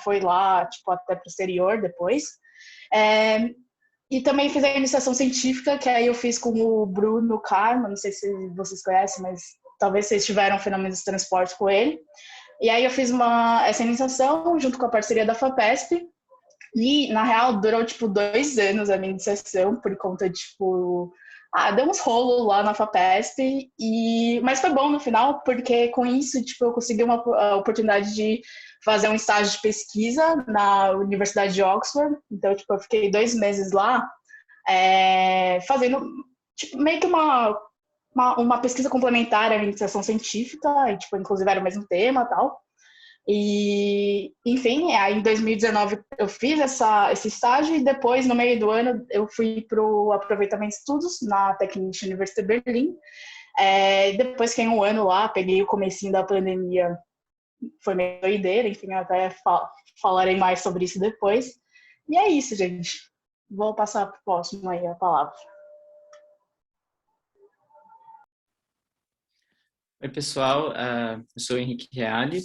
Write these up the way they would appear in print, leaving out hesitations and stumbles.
foi lá, tipo, até pro exterior depois. É, e também fiz a iniciação científica, que aí eu fiz com o Bruno Karma, não sei se vocês conhecem, mas talvez vocês tiveram fenômenos de transporte com ele. E aí eu fiz essa iniciação junto com a parceria da FAPESP. E, na real, durou, tipo, 2 anos a minha iniciação, por conta de, tipo... deu uns rolos lá na FAPESP, mas foi bom no final, porque com isso, tipo, eu consegui a oportunidade de fazer um estágio de pesquisa na Universidade de Oxford. Então, tipo, eu fiquei 2 meses lá, fazendo, tipo, meio que uma pesquisa complementar à iniciação científica, e, tipo, inclusive era o mesmo tema e tal. E, enfim, aí em 2019 eu fiz esse estágio e depois, no meio do ano, eu fui para o aproveitamento de estudos na Technische Universität Berlin. Depois fiquei um ano lá, peguei o comecinho da pandemia, foi meio doideira, enfim, eu até falarei mais sobre isso depois. E é isso, gente. Vou passar para o próximo aí a palavra. Oi, pessoal, eu sou o Henrique Reale,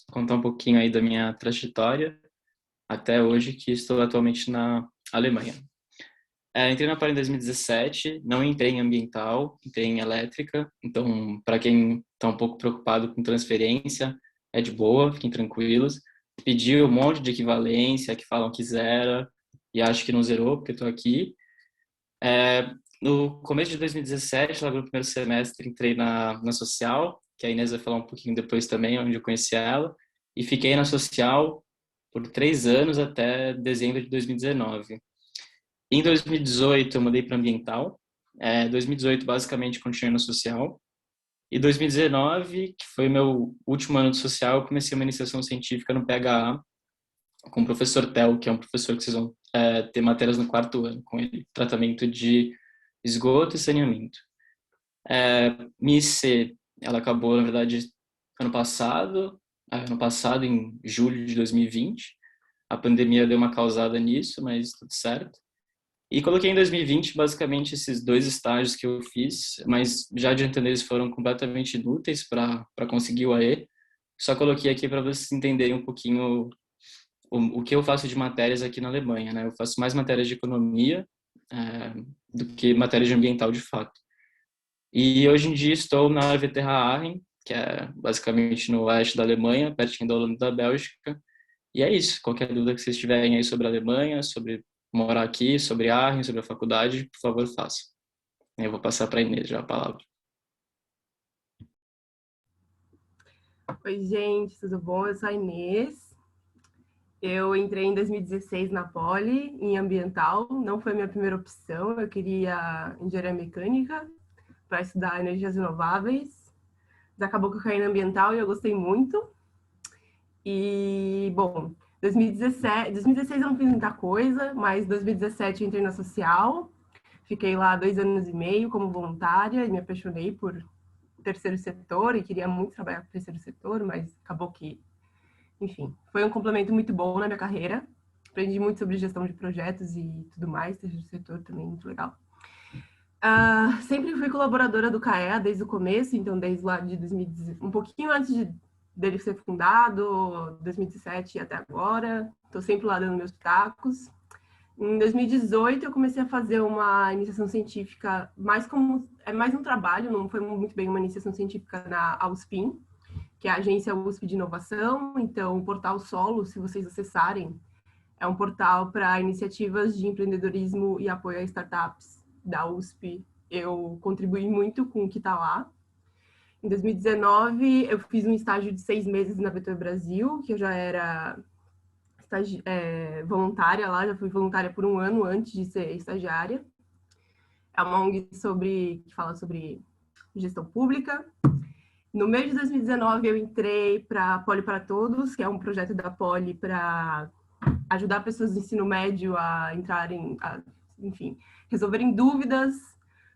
vou contar um pouquinho aí da minha trajetória até hoje, que estou atualmente na Alemanha. Entrei na Poli em 2017, não entrei em ambiental, entrei em elétrica, então, para quem está um pouco preocupado com transferência, é de boa, fiquem tranquilos. Pedi um monte de equivalência, que falam que zera, e acho que não zerou, porque estou aqui. No começo de 2017, logo no primeiro semestre, entrei na Social, que a Inês vai falar um pouquinho depois também, onde eu conheci ela, e fiquei na Social por 3 anos até dezembro de 2019. Em 2018, eu mudei para Ambiental. 2018, basicamente, continuei no Social. E 2019, que foi meu último ano de Social, eu comecei uma iniciação científica no PHA, com o professor Tel, que é um professor que vocês vão ter matérias no 4º ano com ele, tratamento de esgoto e saneamento. Minha IC, ela acabou, na verdade, ano passado, em julho de 2020. A pandemia deu uma causada nisso, mas tudo certo. E coloquei em 2020, basicamente, esses 2 estágios que eu fiz, mas já adiantando, eles foram completamente inúteis para conseguir o AE. Só coloquei aqui para vocês entenderem um pouquinho o que eu faço de matérias aqui na Alemanha, né? Eu faço mais matérias de economia do que matérias de ambiental, de fato. E hoje em dia estou na WTH Aachen, que é basicamente no oeste da Alemanha, pertinho da Holanda e da Bélgica. E é isso. Qualquer dúvida que vocês tiverem aí sobre a Alemanha, sobre morar aqui, sobre Aachen, sobre a faculdade, por favor, façam. Eu vou passar para a Inês já a palavra. Oi, gente, tudo bom? Eu sou a Inês. Eu entrei em 2016 na Poli, em ambiental. Não foi a minha primeira opção. Eu queria engenharia mecânica para estudar energias renováveis. Mas acabou que eu caí na ambiental e eu gostei muito. E, bom, 2016 eu não fiz muita coisa, mas 2017 eu entrei na social. Fiquei lá 2 anos e meio como voluntária e me apaixonei por terceiro setor e queria muito trabalhar com o terceiro setor, mas acabou que, enfim, foi um complemento muito bom na minha carreira. Aprendi muito sobre gestão de projetos e tudo mais, terceiro setor também muito legal. Sempre fui colaboradora do CAEA desde o começo, então desde lá de 2010, um pouquinho antes dele ser fundado, 2017 até agora. Estou sempre lá dando meus pitacos. Em 2018 eu comecei a fazer uma iniciação científica mais um trabalho, não foi muito bem uma iniciação científica na USPIN, que é a agência USP de inovação. Então o portal Solo, se vocês acessarem, é um portal para iniciativas de empreendedorismo e apoio a startups da USP. Eu contribuí muito com o que está lá. Em 2019 eu fiz um estágio de 6 meses na Vetor Brasil, que eu já era voluntária lá, já fui voluntária por 1 ano antes de ser estagiária. É uma ONG que fala sobre gestão pública. No mês de 2019, eu entrei para Poli para Todos, que é um projeto da Poli para ajudar pessoas do ensino médio a entrarem, enfim, resolverem dúvidas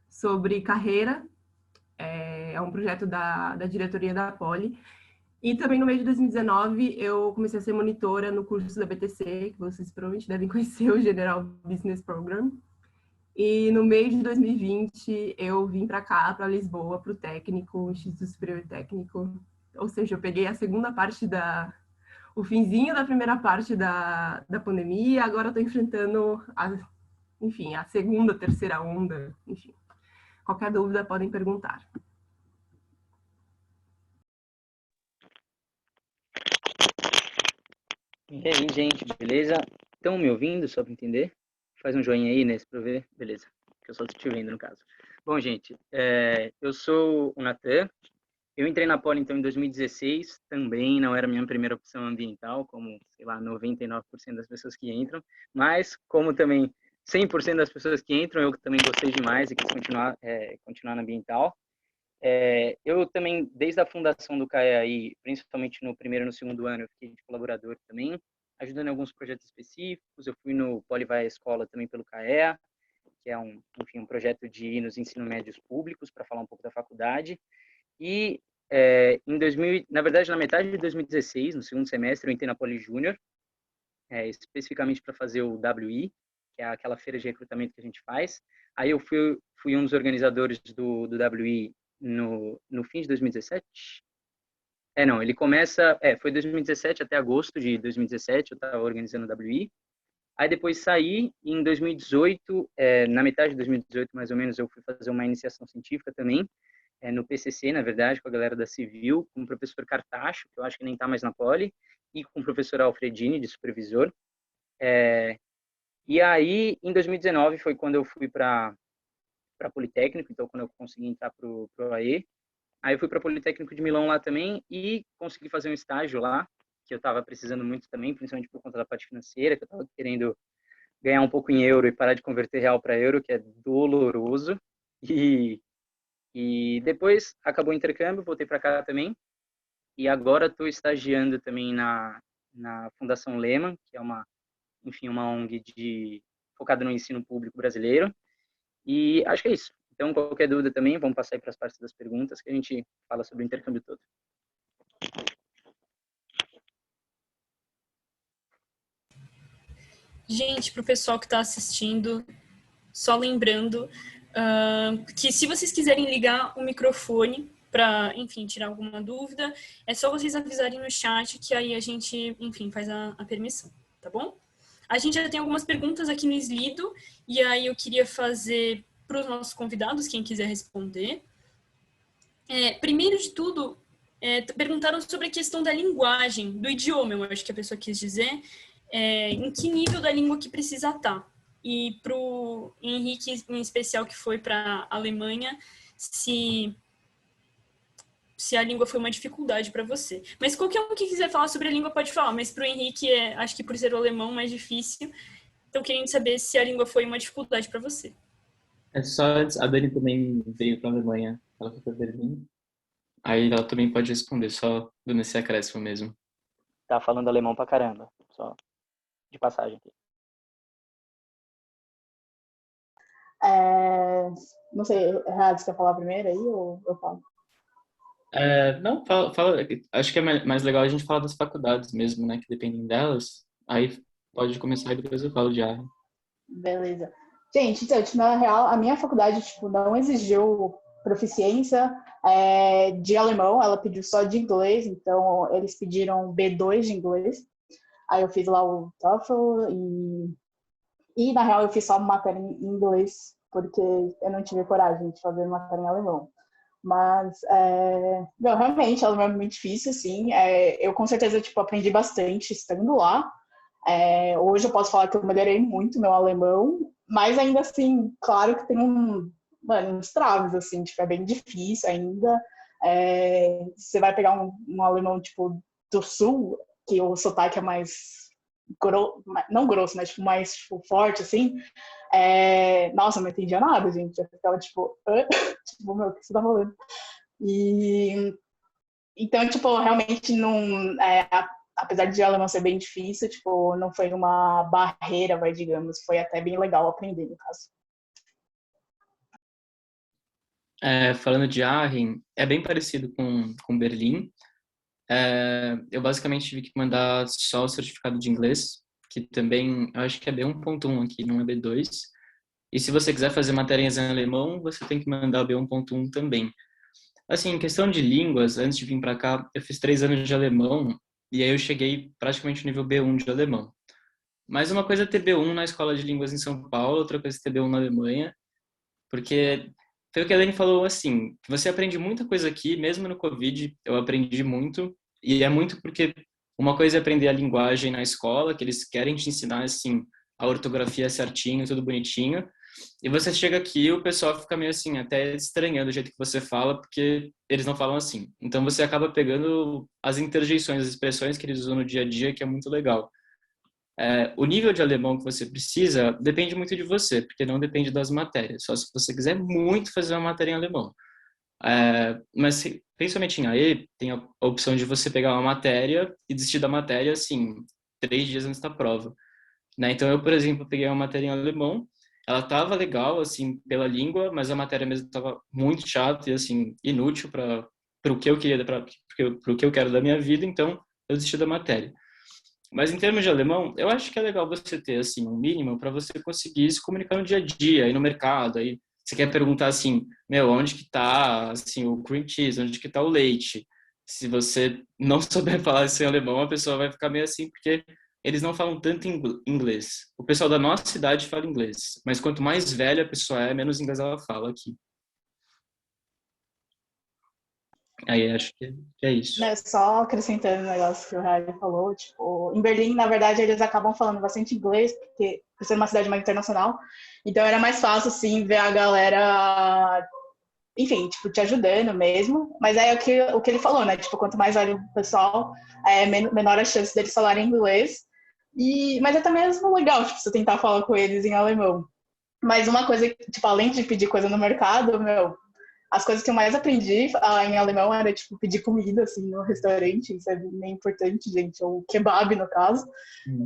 sobre carreira. É um projeto da diretoria da Poli. E também no mês de 2019 eu comecei a ser monitora no curso da BTC, que vocês provavelmente devem conhecer, o General Business Program. E no mês de 2020 eu vim para cá, para Lisboa, para o técnico, o Instituto Superior Técnico. Ou seja, eu peguei a segunda parte o finzinho da primeira parte da pandemia, agora estou enfrentando, enfim, a segunda, terceira onda, enfim. Qualquer dúvida podem perguntar. E aí, gente, beleza? Estão me ouvindo, só para entender? Faz um joinha aí, Inês, para eu ver. Beleza, que eu só estou te vendo, no caso. Bom, gente, eu sou o Natan. Eu entrei na Poli, então, em 2016. Também não era a minha primeira opção ambiental, como, sei lá, 99% das pessoas que entram. Mas, como também 100% das pessoas que entram, eu também gostei demais e quis continuar na ambiental. Eu também, desde a fundação do CAEA, principalmente no primeiro e no segundo ano, eu fiquei de colaborador também, ajudando em alguns projetos específicos. Eu fui no Poli Vai à Escola também pelo CAEA, que é um projeto de ir nos ensino médios públicos, para falar um pouco da faculdade. E, na verdade, na metade de 2016, no segundo semestre, eu entrei na Poli Júnior, especificamente para fazer o WI, que é aquela feira de recrutamento que a gente faz. Aí eu fui um dos organizadores do WI no fim de 2017. Não, ele começa, foi 2017 até agosto de 2017, eu estava organizando o WI. Aí depois saí, e em 2018, na metade de 2018 mais ou menos, eu fui fazer uma iniciação científica também, no PCC, na verdade, com a galera da Civil, com o professor Cartacho, que eu acho que nem está mais na Poli, e com o professor Alfredini, de supervisor. E aí, em 2019, foi quando eu fui para Politécnico, então quando eu consegui entrar para o AE. Aí eu fui para o Politécnico de Milão lá também e consegui fazer um estágio lá, que eu estava precisando muito também, principalmente por conta da parte financeira, que eu estava querendo ganhar um pouco em euro e parar de converter real para euro, que é doloroso. E depois acabou o intercâmbio, voltei para cá também. E agora estou estagiando também na Fundação Lehman, que é uma ONG focada no ensino público brasileiro. E acho que é isso. Então, qualquer dúvida também, vamos passar aí para as partes das perguntas, que a gente fala sobre o intercâmbio todo. Gente, para o pessoal que está assistindo, só lembrando que se vocês quiserem ligar o microfone para, enfim, tirar alguma dúvida, é só vocês avisarem no chat que aí a gente, enfim, faz a permissão, tá bom? A gente já tem algumas perguntas aqui no Slido, e aí eu queria fazer para os nossos convidados, quem quiser responder. Primeiro de tudo, perguntaram sobre a questão da linguagem, do idioma, eu acho que a pessoa quis dizer, em que nível da língua que precisa estar. E para o Henrique, em especial, que foi para a Alemanha, se a língua foi uma dificuldade para você. Mas qualquer um que quiser falar sobre a língua pode falar, mas para o Henrique, acho que por ser o alemão, mais difícil. Então, querendo saber se a língua foi uma dificuldade para você. Só antes, a Dani também veio para a Alemanha, ela foi para Berlim. Aí ela também pode responder, só dando esse acréscimo mesmo. Tá falando alemão pra caramba, só de passagem aqui. Não sei, Rad, você quer falar primeiro aí ou eu falo? Não, fala, acho que é mais legal a gente falar das faculdades mesmo, né, que dependem delas. Aí pode começar e depois eu falo de ARRE. Beleza. Gente, então, na real, a minha faculdade, não exigiu proficiência de alemão, ela pediu só de inglês, então eles pediram B2 de inglês. Aí eu fiz lá o TOEFL e na real eu fiz só uma matéria em inglês, porque eu não tive coragem de fazer matéria em alemão. Mas, realmente, alemão é muito difícil, assim. Eu com certeza, aprendi bastante estando lá. Hoje eu posso falar que eu melhorei muito meu alemão, mas ainda assim, claro que tem uns traves, assim, é bem difícil ainda. Você vai pegar um alemão, do sul, que o sotaque é mais não grosso, mas mais forte, assim. Nossa, eu não entendia nada, gente. Eu ficava meu, o que você tá falando? E então, realmente não, apesar de alemão ser bem difícil, não foi uma barreira, digamos, foi até bem legal aprender, no caso. Falando de Aachen, é bem parecido com Berlim. Eu basicamente tive que mandar só o certificado de inglês, que também, eu acho que é B1.1 aqui, não é B2. E se você quiser fazer matérias em alemão, você tem que mandar o B1.1 também. Assim, em questão de línguas, antes de vir para cá, eu fiz 3 anos de alemão e aí eu cheguei praticamente no nível B1 de alemão. Mas uma coisa é ter B1 na Escola de Línguas em São Paulo, outra coisa é ter B1 na Alemanha, porque foi o que a Dani falou, assim, que você aprende muita coisa aqui, mesmo no Covid, eu aprendi muito, e é muito porque uma coisa é aprender a linguagem na escola, que eles querem te ensinar, assim, a ortografia certinho, tudo bonitinho, e você chega aqui e o pessoal fica meio assim, até estranhando o jeito que você fala, porque eles não falam assim. Então você acaba pegando as interjeições, as expressões que eles usam no dia a dia, que é muito legal. O nível de alemão que você precisa depende muito de você, porque não depende das matérias. Só se você quiser muito fazer uma matéria em alemão. Mas principalmente em AE, tem a opção de você pegar uma matéria e desistir da matéria, assim, 3 dias antes da prova. Né? Então eu, por exemplo, peguei uma matéria em alemão, ela estava legal, assim, pela língua, mas a matéria mesmo estava muito chata e, assim, inútil para o que eu queria, para o que eu quero da minha vida, então eu desisti da matéria. Mas em termos de alemão, eu acho que é legal você ter, assim, um mínimo para você conseguir se comunicar no dia a dia, aí no mercado, aí você quer perguntar assim, meu, onde que tá, assim, o cream cheese, onde que tá o leite? Se você não souber falar isso em alemão, a pessoa vai ficar meio assim, porque eles não falam tanto inglês. O pessoal da nossa cidade fala inglês, mas quanto mais velha a pessoa é, menos inglês ela fala aqui. Aí acho que é isso. Né, só acrescentando o negócio que o Harry falou, tipo, em Berlim, na verdade, eles acabam falando bastante inglês, porque por ser uma cidade mais internacional, então era mais fácil, assim, ver a galera, enfim, tipo, te ajudando mesmo, mas aí o que ele falou, né, tipo, quanto mais velho o pessoal, menor a chance deles falarem inglês, mas é também mesmo legal, tipo, você tentar falar com eles em alemão. Mas uma coisa, tipo, além de pedir coisa no mercado, meu, as coisas que eu mais aprendi em alemão era, tipo, pedir comida, assim, no restaurante. Isso é bem importante, gente. Ou kebab, no caso.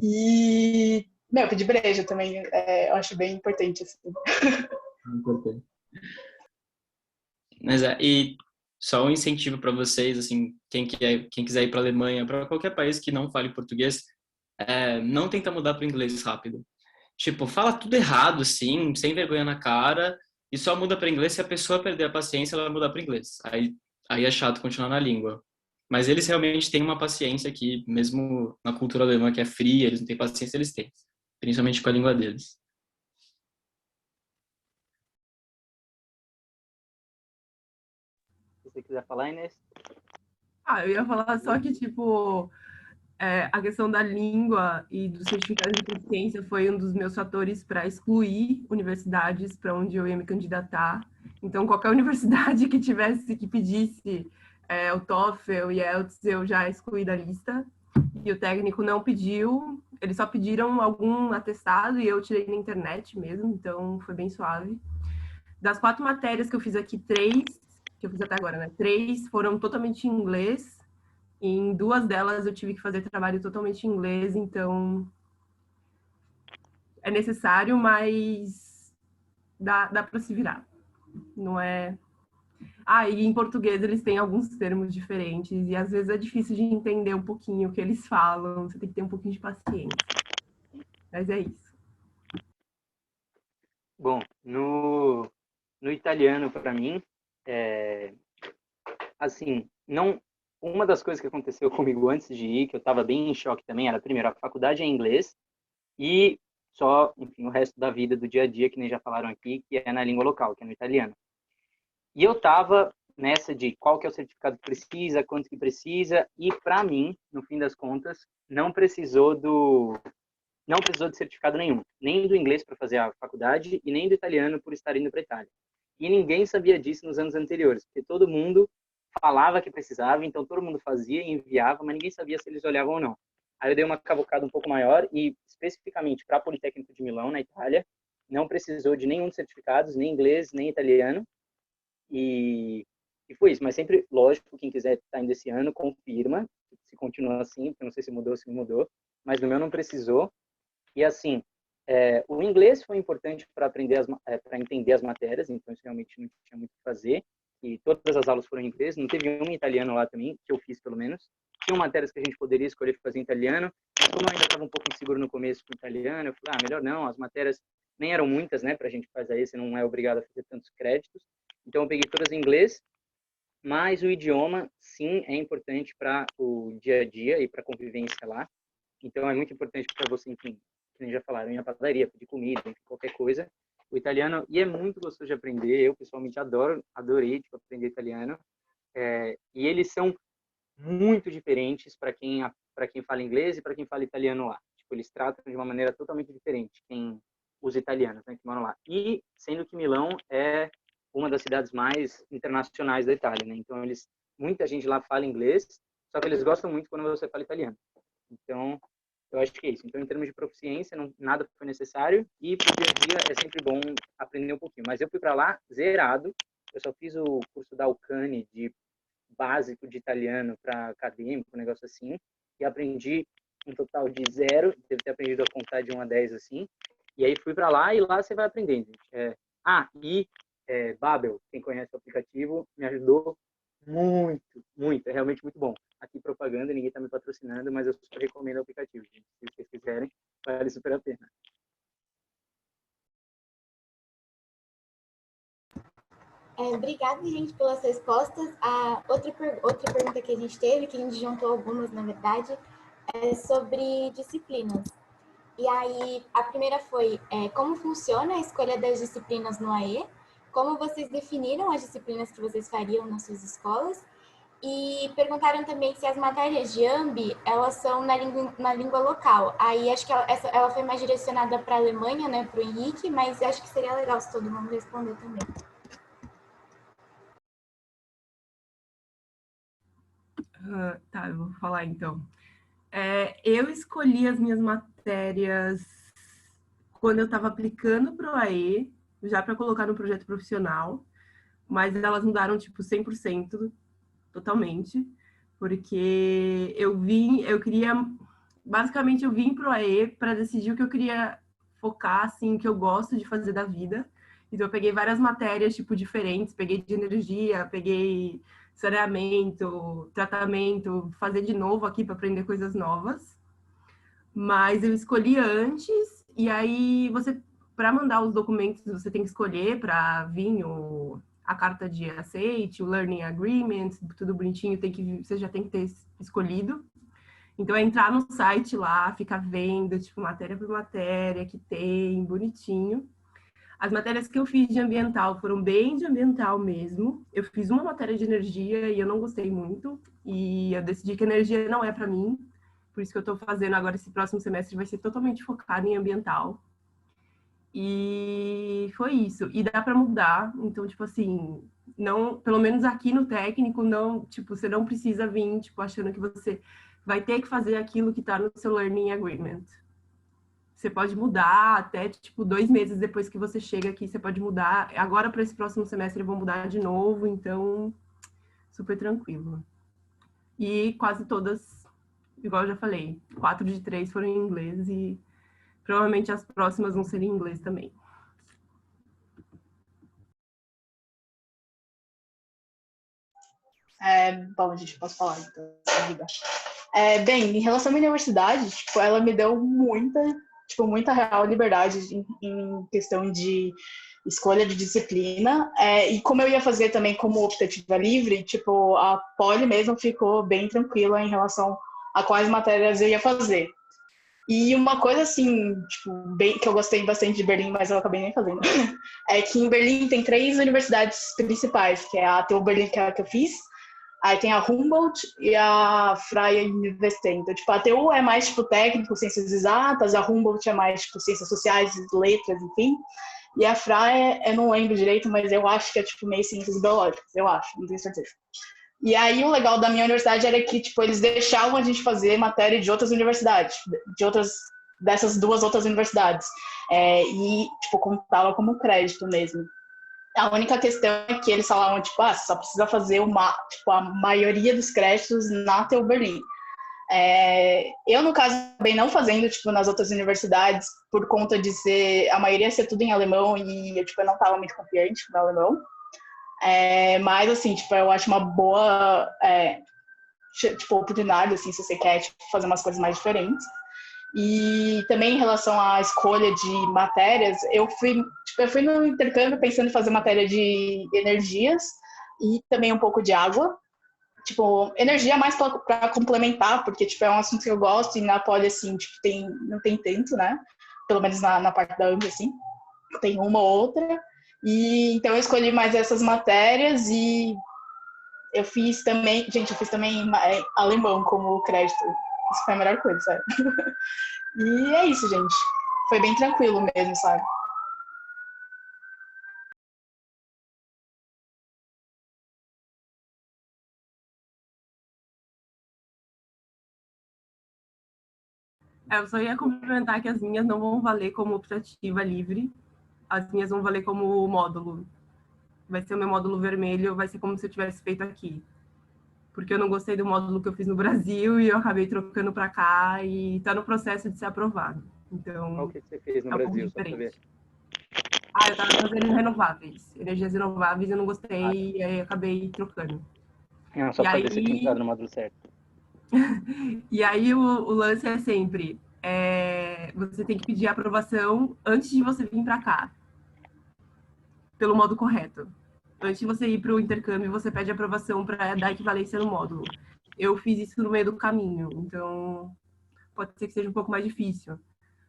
E, meu, pedir breja também, eu acho bem importante, assim. Importante. Mas e só um incentivo para vocês, assim, quem quiser ir para a Alemanha, para qualquer país que não fale português, não tenta mudar para o inglês rápido. Tipo, fala tudo errado, assim, sem vergonha na cara, e só muda para inglês se a pessoa perder a paciência, ela vai mudar para inglês. Aí é chato continuar na língua. Mas eles realmente têm uma paciência aqui, mesmo na cultura alemã que é fria, eles não têm paciência, eles têm. Principalmente com a língua deles. Se você quiser falar, Inês. Eu ia falar só que, tipo, a questão da língua e do certificado de proficiência foi um dos meus fatores para excluir universidades para onde eu ia me candidatar. Então, qualquer universidade que pedisse o TOEFL e IELTS, eu já excluí da lista. E o técnico não pediu, eles só pediram algum atestado e eu tirei na internet mesmo, então foi bem suave. Das 4 matérias que eu fiz aqui, 3, que eu fiz até agora, né? 3 foram totalmente em inglês. E em 2 delas eu tive que fazer trabalho totalmente em inglês, então é necessário, mas dá para se virar. Não é. E em português eles têm alguns termos diferentes e às vezes é difícil de entender um pouquinho o que eles falam, você tem que ter um pouquinho de paciência. Mas é isso. Bom, no italiano, para mim, assim, não. Uma das coisas que aconteceu comigo antes de ir, que eu estava bem em choque também, era, primeiro, a faculdade é em inglês e só, enfim, o resto da vida, do dia a dia, que nem já falaram aqui, que é na língua local, que é no italiano. E eu estava nessa de qual que é o certificado que precisa, quanto que precisa, e para mim, no fim das contas, não precisou de certificado nenhum, nem do inglês para fazer a faculdade e nem do italiano por estar indo para a Itália. E ninguém sabia disso nos anos anteriores, porque todo mundo falava que precisava, então todo mundo fazia e enviava, mas ninguém sabia se eles olhavam ou não. Aí eu dei uma cavucada um pouco maior e, especificamente para a Politécnico de Milão, na Itália, não precisou de nenhum dos certificados, nem inglês, nem italiano, e foi isso. Mas sempre, lógico, quem quiser estar indo esse ano, confirma se continua assim, porque eu não sei se mudou, se não mudou, mas no meu não precisou. E assim, o inglês foi importante para aprender para entender as matérias, então isso realmente não tinha muito o que fazer. E todas as aulas foram em inglês, não teve uma em italiano lá também, que eu fiz pelo menos. Tinha matérias que a gente poderia escolher fazer em italiano, mas como eu ainda estava um pouco inseguro no começo com o italiano, eu falei, melhor não, as matérias nem eram muitas, né, para a gente fazer isso, você não é obrigado a fazer tantos créditos. Então eu peguei todas em inglês mas o idioma, sim, é importante para o dia a dia e para a convivência lá. Então, é muito importante para você, enfim, como já falaram, ir na padaria, pedir comida, enfim, qualquer coisa. O italiano, e é muito gostoso de aprender, eu pessoalmente adorei tipo, aprender italiano. E eles são muito diferentes para quem fala inglês e para quem fala italiano lá. Tipo, eles tratam de uma maneira totalmente diferente os italianos, né, que moram lá. E sendo que Milão é uma das cidades mais internacionais da Itália, né? Então muita gente lá fala inglês, só que eles gostam muito quando você fala italiano. Então, eu acho que é isso. Então, em termos de proficiência, nada foi necessário e pro dia a dia é sempre bom aprender um pouquinho. Mas eu fui para lá zerado. Eu só fiz o curso da Alcani de básico de italiano para acadêmico, um negócio assim, e aprendi um total de 0, devo ter aprendido a contar de 1 a 10 assim, e aí fui para lá e lá você vai aprendendo. Babel, quem conhece o aplicativo, me ajudou muito, muito, é realmente muito bom. Aqui propaganda, ninguém está me patrocinando, mas eu super recomendo o aplicativo, gente. Se vocês quiserem, vale super a pena. Obrigada, gente, pelas respostas. Outra pergunta que a gente teve, que a gente juntou algumas, na verdade, é sobre disciplinas. E aí, a primeira foi como funciona a escolha das disciplinas no AE, como vocês definiram as disciplinas que vocês fariam nas suas escolas, e perguntaram também se as matérias de AMB, elas são na língua local. Aí, acho que ela foi mais direcionada para a Alemanha, né, para o Henrique, mas acho que seria legal se todo mundo responder também. Tá, eu vou falar então. Eu escolhi as minhas matérias quando eu estava aplicando para o AE, já para colocar no projeto profissional, mas elas mudaram, tipo, 100%, totalmente, porque basicamente eu vim para o AE para decidir o que eu queria focar, assim, o que eu gosto de fazer da vida. Então eu peguei várias matérias, tipo, diferentes, peguei de energia, peguei saneamento, tratamento, fazer de novo aqui para aprender coisas novas. Mas eu escolhi antes, e aí para mandar os documentos, você tem que escolher para vir a carta de aceite, o Learning Agreement, tudo bonitinho, você já tem que ter escolhido. Então, é entrar no site lá, ficar vendo, tipo, matéria por matéria, que tem, bonitinho. As matérias que eu fiz de ambiental foram bem de ambiental mesmo. Eu fiz uma matéria de energia e eu não gostei muito. E eu decidi que energia não é para mim. Por isso que eu estou fazendo agora esse próximo semestre, vai ser totalmente focado em ambiental. E foi isso. E dá para mudar. Então, tipo assim, não, pelo menos aqui no técnico, não, tipo, você não precisa vir, tipo, achando que você vai ter que fazer aquilo que está no seu Learning Agreement. Você pode mudar até, tipo, 2 meses depois que você chega aqui, você pode mudar. Agora, para esse próximo semestre, eu vou mudar de novo, então, super tranquilo. E quase todas, igual eu já falei, 4 de 3 foram em inglês e provavelmente as próximas vão ser em inglês também. Bom, gente, posso falar, então, bem, em relação à minha universidade, tipo, ela me deu muita real liberdade em questão de escolha de disciplina, e como eu ia fazer também como optativa livre, tipo, a Poli mesmo ficou bem tranquila em relação a quais matérias eu ia fazer. E uma coisa assim, tipo, que eu gostei bastante de Berlim, mas eu acabei nem fazendo, é que em Berlim tem 3 universidades principais, que é a TU Berlim, que é a que eu fiz, aí tem a Humboldt e a Freie Universität. Então, tipo, a TU é mais, tipo, técnico, ciências exatas, a Humboldt é mais, tipo, ciências sociais, letras, enfim. E a Freie, eu não lembro direito, mas eu acho que é, tipo, meio ciências biológicas, eu acho, não tenho certeza. E aí o legal da minha universidade era que, tipo, eles deixavam a gente fazer matéria de outras universidades, dessas 2 outras universidades. E, tipo, contava como crédito mesmo. A única questão é que eles falavam, tipo, você só precisa fazer a maioria dos créditos na TU Berlim. Eu, no caso, acabei não fazendo, tipo, nas outras universidades, por conta de a maioria ser tudo em alemão e, tipo, eu não estava muito confiante no alemão. Mas, assim, tipo, eu acho uma boa, tipo, oportunidade, assim, se você quer, tipo, fazer umas coisas mais diferentes. E também em relação à escolha de matérias, eu fui no intercâmbio pensando em fazer matéria de energias, e também um pouco de água. Tipo, energia mais para complementar, porque, tipo, é um assunto que eu gosto, e na poli, assim, tipo, não tem tanto, né? Pelo menos na parte da AMB, assim. Tem uma ou outra. E então eu escolhi mais essas matérias e eu fiz também alemão como crédito. Isso foi a melhor coisa, sabe? E é isso, gente. Foi bem tranquilo mesmo, sabe? Eu só ia complementar que as minhas não vão valer como optativa livre, as minhas vão valer como módulo. Vai ser o meu módulo vermelho, vai ser como se eu tivesse feito aqui. Porque eu não gostei do módulo que eu fiz no Brasil e eu acabei trocando para cá e está no processo de ser aprovado. Então, Qual que você fez no é um pouco Brasil, só pra ver? diferente. Eu estava fazendo renováveis, energias renováveis, eu não gostei e aí acabei trocando. Não, só para ver se eu tinha entrado no módulo certo. E aí o lance é sempre, você tem que pedir aprovação antes de você vir para cá, pelo modo correto. Antes de você ir para o intercâmbio, você pede aprovação para dar equivalência no módulo. Eu fiz isso no meio do caminho, então pode ser que seja um pouco mais difícil.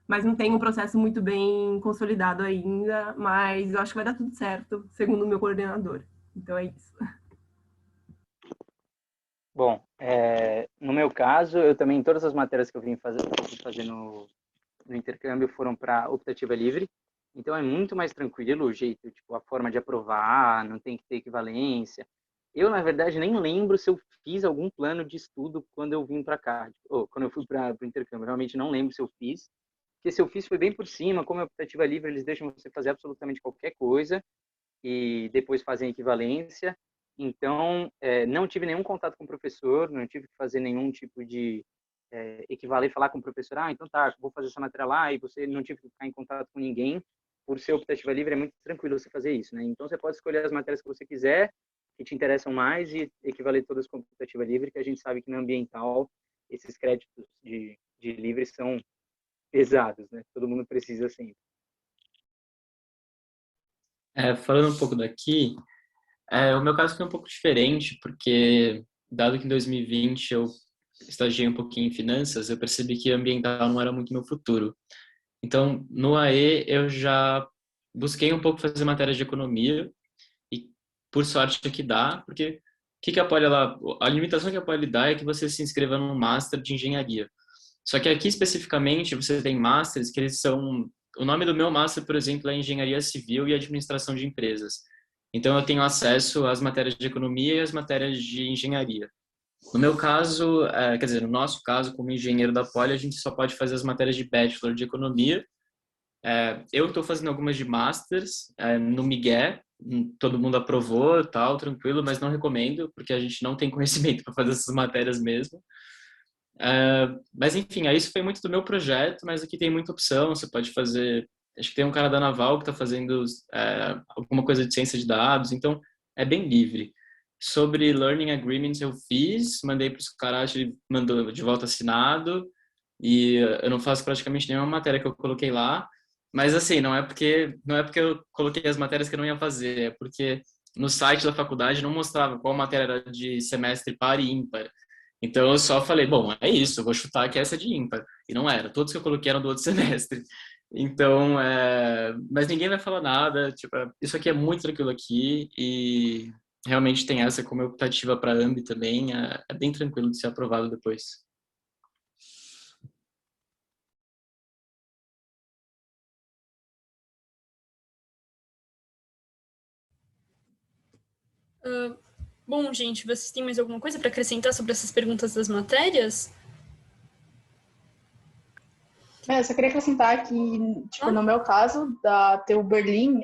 Mas não tem um processo muito bem consolidado ainda, mas eu acho que vai dar tudo certo, segundo o meu coordenador. Então é isso. Bom, no meu caso, eu também, todas as matérias que eu vim fazer no intercâmbio foram para optativa livre, então é muito mais tranquilo o jeito, tipo, a forma de aprovar, não tem que ter equivalência. Eu, na verdade, nem lembro se eu fiz algum plano de estudo quando eu vim para cá, ou quando eu fui para o intercâmbio. Eu realmente não lembro se eu fiz, porque se eu fiz foi bem por cima, como é optativa livre, eles deixam você fazer absolutamente qualquer coisa e depois fazem equivalência. Então, não tive nenhum contato com o professor, não tive que fazer nenhum tipo de equivaler, falar com o professor, então tá, vou fazer essa matéria lá, e você não tive que ficar em contato com ninguém. Por ser optativa livre, é muito tranquilo você fazer isso, né? Então, você pode escolher as matérias que você quiser, que te interessam mais, e equivaler todas com optativa livre, que a gente sabe que no ambiental, esses créditos de livre são pesados, né? Todo mundo precisa sempre. Falando um pouco daqui, o meu caso foi um pouco diferente, porque, dado que em 2020 eu estagiei um pouquinho em finanças, eu percebi que ambiental não era muito meu futuro. Então, no AE, eu já busquei um pouco fazer matérias de economia, e por sorte é que dá, porque que a Poli, a limitação que a Poli dá é que você se inscreva num Master de Engenharia. Só que aqui, especificamente, você tem Masters que eles são... O nome do meu Master, por exemplo, é Engenharia Civil e Administração de Empresas. Então, eu tenho acesso às matérias de economia e às matérias de engenharia. No meu caso, quer dizer, no nosso caso, como engenheiro da Poli, a gente só pode fazer as matérias de Bachelor de Economia. Eu estou fazendo algumas de Masters, no Miguel, todo mundo aprovou, tal, tranquilo, mas não recomendo, porque a gente não tem conhecimento para fazer essas matérias mesmo. Mas, enfim, isso foi muito do meu projeto, mas aqui tem muita opção, você pode fazer... Acho que tem um cara da Naval que está fazendo alguma coisa de ciência de dados, então é bem livre. Sobre Learning Agreements eu fiz, mandei para os caras, ele mandou de volta assinado, e eu não faço praticamente nenhuma matéria que eu coloquei lá, mas assim, não é porque eu coloquei as matérias que eu não ia fazer, é porque no site da faculdade não mostrava qual matéria era de semestre par e ímpar. Então eu só falei, bom, é isso, eu vou chutar que essa é de ímpar. E não era, todos que eu coloquei eram do outro semestre. Então, mas ninguém vai falar nada, tipo, isso aqui é muito tranquilo aqui e realmente tem essa como optativa para AMB também, é bem tranquilo de ser aprovado depois. Bom, gente, vocês têm mais alguma coisa para acrescentar sobre essas perguntas das matérias? Eu só queria acrescentar que, tipo, no meu caso, da TU Berlim,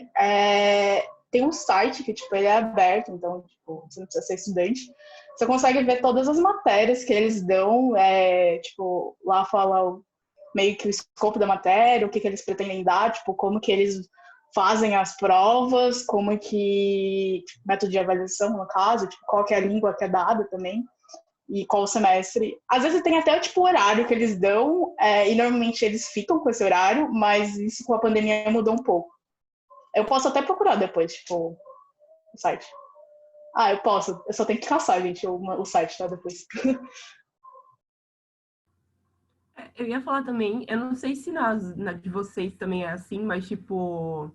tem um site que, tipo, ele é aberto, então, tipo, você não precisa ser estudante. Você consegue ver todas as matérias que eles dão, tipo, lá fala meio que o escopo da matéria, o que eles pretendem dar, tipo, como que eles fazem as provas, como que, tipo, método de avaliação, no caso, tipo, qual que é a língua que é dada também. E qual semestre. Às vezes tem até tipo, o horário que eles dão, e normalmente eles ficam com esse horário, mas isso com a pandemia mudou um pouco. Eu posso até procurar depois, tipo, o site. Ah, eu posso. Eu só tenho que caçar, gente, o site, tá? Depois. Eu ia falar também, eu não sei se na de vocês também é assim, mas, tipo,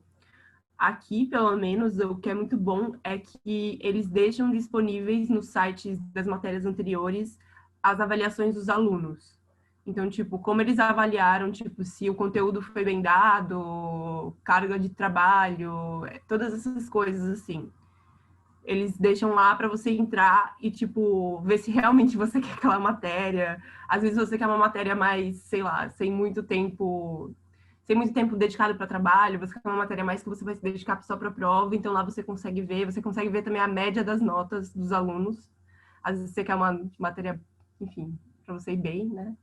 aqui, pelo menos, o que é muito bom é que eles deixam disponíveis nos sites das matérias anteriores as avaliações dos alunos. Então, tipo, como eles avaliaram, tipo, se o conteúdo foi bem dado, carga de trabalho, todas essas coisas assim. Eles deixam lá para você entrar e, tipo, ver se realmente você quer aquela matéria. Às vezes você quer uma matéria mais, sei lá, sem muito tempo dedicado para trabalho, você quer uma matéria mais que você vai se dedicar só para a prova, então lá você consegue ver também a média das notas dos alunos. Às vezes você quer uma matéria, enfim, para você ir bem, né?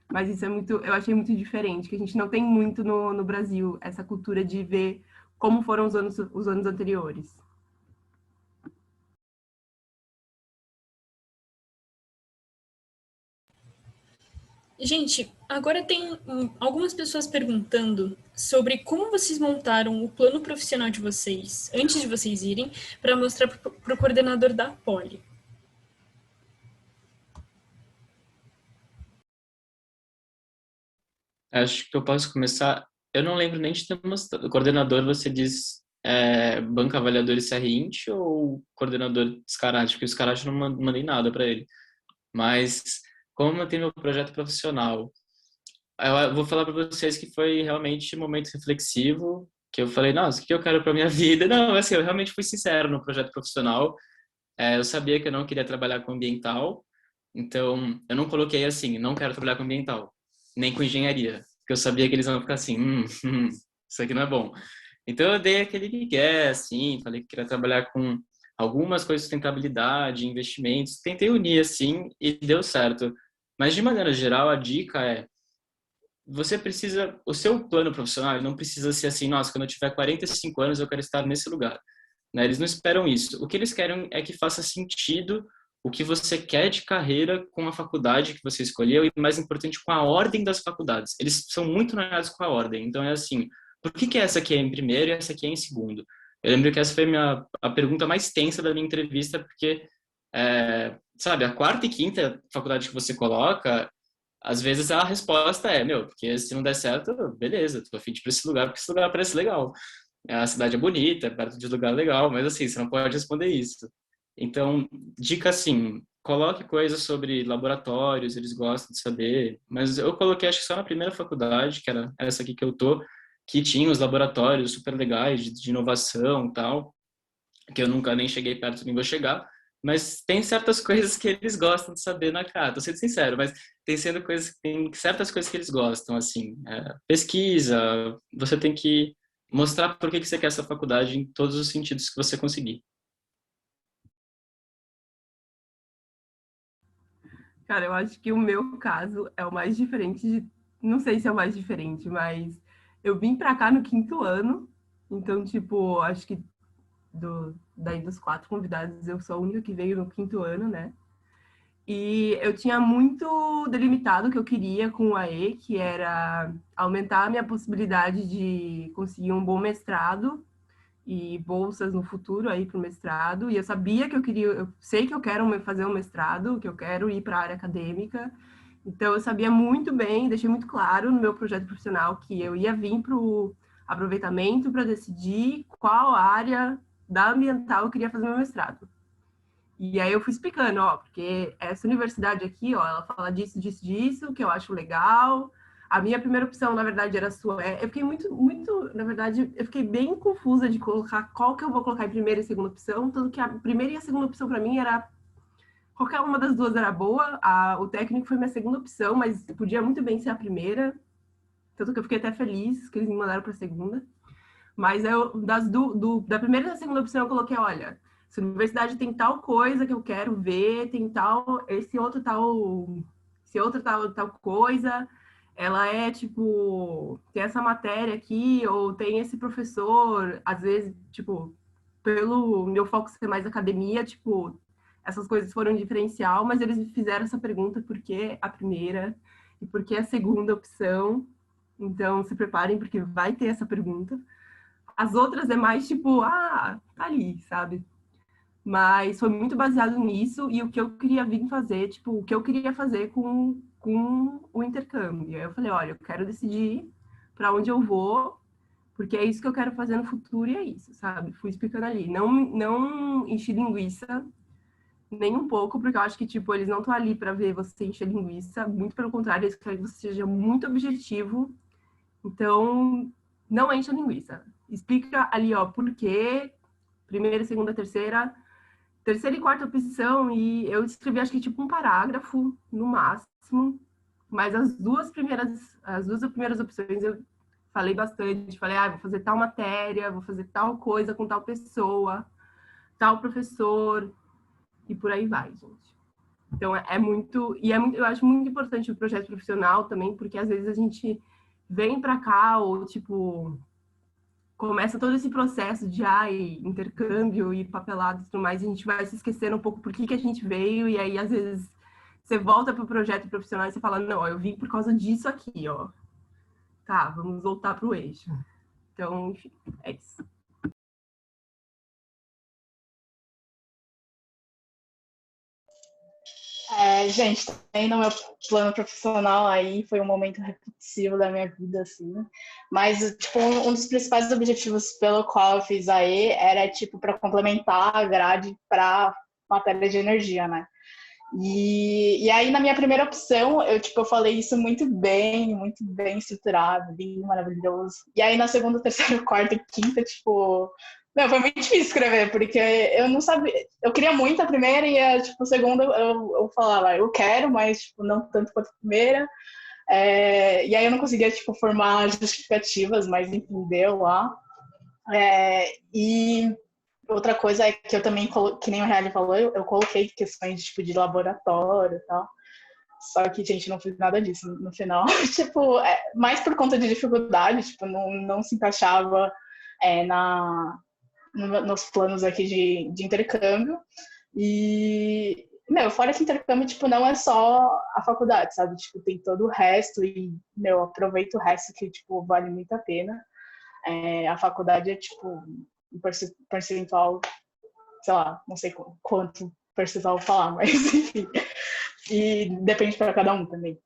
Mas isso é muito, eu achei muito diferente, que a gente não tem muito no Brasil, essa cultura de ver como foram os anos anteriores. Gente, agora tem algumas pessoas perguntando sobre como vocês montaram o plano profissional de vocês, antes de vocês irem, para mostrar para o coordenador da Poli. Acho que eu posso começar. Eu não lembro nem de ter mostrado. O coordenador, você diz banca avaliador e CRINT ou coordenador Descarate? Porque o Descarate eu não mandei nada para ele. Mas, como eu tenho meu projeto profissional, eu vou falar para vocês que foi realmente um momento reflexivo, que eu falei, nossa, o que eu quero para minha vida? Não, assim, eu realmente fui sincero no projeto profissional. Eu sabia que eu não queria trabalhar com ambiental, então eu não coloquei assim, não quero trabalhar com ambiental, nem com engenharia, porque eu sabia que eles iam ficar assim, isso aqui não é bom. Então eu dei aquele migué, assim, falei que queria trabalhar com algumas coisas de sustentabilidade, investimentos, tentei unir assim e deu certo. Mas de maneira geral, a dica é você precisa, o seu plano profissional não precisa ser assim, nossa, quando eu tiver 45 anos eu quero estar nesse lugar, né? Eles não esperam isso. O que eles querem é que faça sentido o que você quer de carreira com a faculdade que você escolheu e, mais importante, com a ordem das faculdades. Eles são muito alinhados com a ordem. Então, é assim, por que essa aqui é em primeiro e essa aqui é em segundo? Eu lembro que essa foi a pergunta mais tensa da minha entrevista, porque, sabe, a quarta e quinta faculdade que você coloca, às vezes a resposta é, meu, porque se não der certo, beleza, tô a fim de ir pra esse lugar, porque esse lugar parece legal. A cidade é bonita, é perto de lugar legal, mas assim, você não pode responder isso. Então, dica assim, coloque coisas sobre laboratórios, eles gostam de saber, mas eu coloquei acho que só na primeira faculdade, que era essa aqui que eu tô, que tinha os laboratórios super legais de inovação e tal, que eu nunca nem cheguei perto nem vou chegar, mas tem certas coisas que eles gostam de saber na cara, tô sendo sincero, mas tem certas coisas que eles gostam, assim, pesquisa, você tem que mostrar por que você quer essa faculdade em todos os sentidos que você conseguir. Cara, eu acho que o meu caso é o mais diferente não sei se é o mais diferente, mas eu vim pra cá no quinto ano, então, tipo, acho que daí dos 4 convidados, eu sou a única que veio no quinto ano, né? E eu tinha muito delimitado o que eu queria com o AE, que era aumentar a minha possibilidade de conseguir um bom mestrado e bolsas no futuro aí para o mestrado. E eu sabia que eu sei que eu quero fazer um mestrado, que eu quero ir para a área acadêmica. Então eu sabia muito bem, deixei muito claro no meu projeto profissional que eu ia vir para o aproveitamento para decidir qual área da ambiental eu queria fazer meu mestrado. E aí eu fui explicando, ó, porque essa universidade aqui, ó, ela fala disso, disso, disso, que eu acho legal. A minha primeira opção, na verdade, era a Suécia. Eu fiquei na verdade, eu fiquei bem confusa de colocar qual que eu vou colocar em primeira e segunda opção, tanto que a primeira e a segunda opção para mim era qualquer uma das duas era boa. O técnico foi minha segunda opção, mas podia muito bem ser a primeira. Tanto que eu fiquei até feliz que eles me mandaram para a segunda. Mas eu, da primeira e da segunda opção, eu coloquei, olha, essa universidade tem tal coisa que eu quero ver, tem tal, esse outro tal coisa, ela é, tipo, tem essa matéria aqui, ou tem esse professor, às vezes, tipo, pelo meu foco ser mais academia, tipo, essas coisas foram diferencial, mas eles me fizeram essa pergunta, por que a primeira e por que a segunda opção? Então, se preparem, porque vai ter essa pergunta. As outras é mais tipo, tá ali, sabe? Mas foi muito baseado nisso e o que eu queria vir fazer, tipo, o que eu queria fazer com o intercâmbio. Aí eu falei, olha, eu quero decidir para onde eu vou, porque é isso que eu quero fazer no futuro e é isso, sabe? Fui explicando ali. Não enchi linguiça, nem um pouco, porque eu acho que, tipo, eles não estão ali para ver você encher linguiça, muito pelo contrário, eles querem que você seja muito objetivo. Então, não encha linguiça. Explica ali, ó, por quê, primeira, segunda, terceira e quarta opção, e eu escrevi, acho que, tipo, um parágrafo, no máximo, mas as duas primeiras opções eu falei bastante, falei, vou fazer tal matéria, vou fazer tal coisa com tal pessoa, tal professor, e por aí vai, gente. Então, eu acho muito importante o projeto profissional também, porque às vezes a gente vem para cá ou, tipo, começa todo esse processo de intercâmbio e papelado e tudo mais, e a gente vai se esquecendo um pouco por que a gente veio, e aí às vezes você volta para o projeto profissional e você fala, não, eu vim por causa disso aqui, ó. Tá, vamos voltar para o eixo. Então, enfim, é isso. Gente, também no meu plano profissional aí foi um momento repetitivo da minha vida, assim. Mas, tipo, um dos principais objetivos pelo qual eu fiz a E era, tipo, para complementar a grade para matéria de energia, né? E aí, na minha primeira opção, eu falei isso muito bem estruturado, lindo, maravilhoso. E aí, na segunda, terceira, quarta e quinta, tipo, meu, foi muito difícil escrever, porque eu não sabia. Eu queria muito a primeira e a segunda eu falava, eu quero, mas tipo, não tanto quanto a primeira. E aí eu não conseguia tipo, formar justificativas, mas enfim, deu lá. E outra coisa é que eu também, que nem o Reale falou, eu coloquei questões tipo, de laboratório e tal. Só que, gente, não fiz nada disso no final. Tipo, mais por conta de dificuldade, tipo, não se encaixava nos planos aqui de intercâmbio. E, meu, fora que intercâmbio, tipo, não é só a faculdade, sabe? Tipo, tem todo o resto e, meu, aproveita o resto que, tipo, vale muito a pena. A faculdade é, tipo, um percentual, sei lá, não sei quanto percentual falar, mas enfim. E depende para cada um também.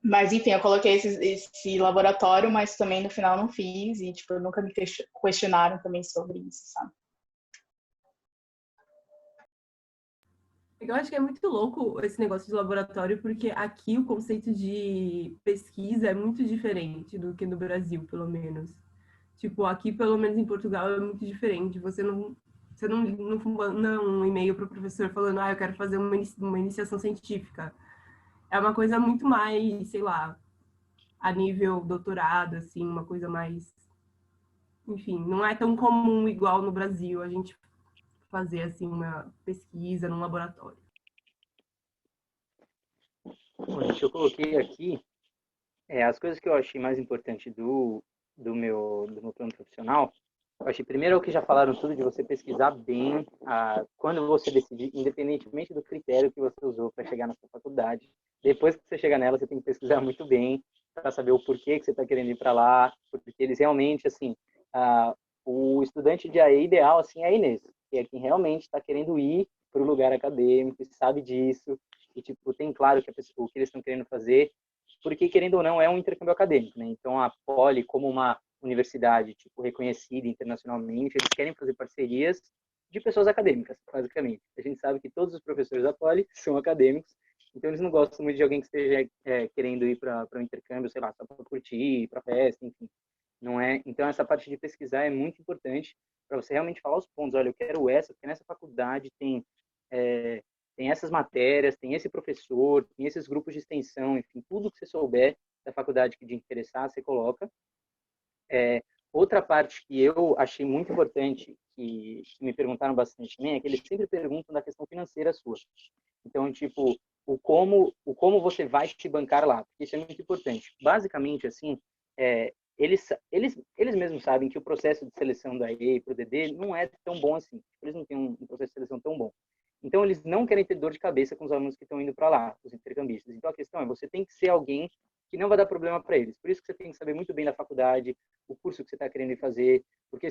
Mas, enfim, eu coloquei esse laboratório, mas também no final não fiz e, tipo, nunca me questionaram também sobre isso, sabe? Eu acho que é muito louco esse negócio de laboratório, porque aqui o conceito de pesquisa é muito diferente do que no Brasil, pelo menos. Tipo, aqui, pelo menos em Portugal, é muito diferente. Você não manda um e-mail para o professor falando, eu quero fazer uma iniciação científica. É uma coisa muito mais, sei lá, a nível doutorado, assim, uma coisa mais. Enfim, não é tão comum igual no Brasil a gente fazer, assim, uma pesquisa num laboratório. Bom, gente, eu coloquei aqui as coisas que eu achei mais importante do meu plano profissional. Eu achei, primeiro, é o que já falaram tudo, de você pesquisar bem quando você decidir, independentemente do critério que você usou para chegar na sua faculdade. Depois que você chegar nela, você tem que pesquisar muito bem para saber o porquê que você está querendo ir para lá, porque eles realmente, assim, o estudante de AE ideal, assim, é a Inês, que é quem realmente está querendo ir para o lugar acadêmico, sabe disso, e, tipo, tem claro o que eles estão querendo fazer, porque, querendo ou não, é um intercâmbio acadêmico, né? Então, a Poli, como uma universidade tipo reconhecida internacionalmente, eles querem fazer parcerias de pessoas acadêmicas, basicamente. A gente sabe que todos os professores da Poli são acadêmicos, então eles não gostam muito de alguém que esteja querendo ir para um intercâmbio, sei lá, só para curtir, para festa, enfim. Não é? Então, essa parte de pesquisar é muito importante para você realmente falar os pontos. Olha, eu quero essa, porque nessa faculdade tem essas matérias, tem esse professor, tem esses grupos de extensão, enfim, tudo que você souber da faculdade que te interessar, você coloca. Outra parte que eu achei muito importante, que me perguntaram bastante também, é que eles sempre perguntam da questão financeira sua. Então, tipo, o como você vai te bancar lá, porque isso é muito importante. Basicamente, assim, eles mesmos sabem que o processo de seleção da EA para o DD não é tão bom assim. Eles não têm um processo de seleção tão bom. Então, eles não querem ter dor de cabeça com os alunos que estão indo para lá, os intercambistas. Então, a questão é, você tem que ser alguém que não vai dar problema para eles. Por isso que você tem que saber muito bem da faculdade, o curso que você está querendo fazer, porque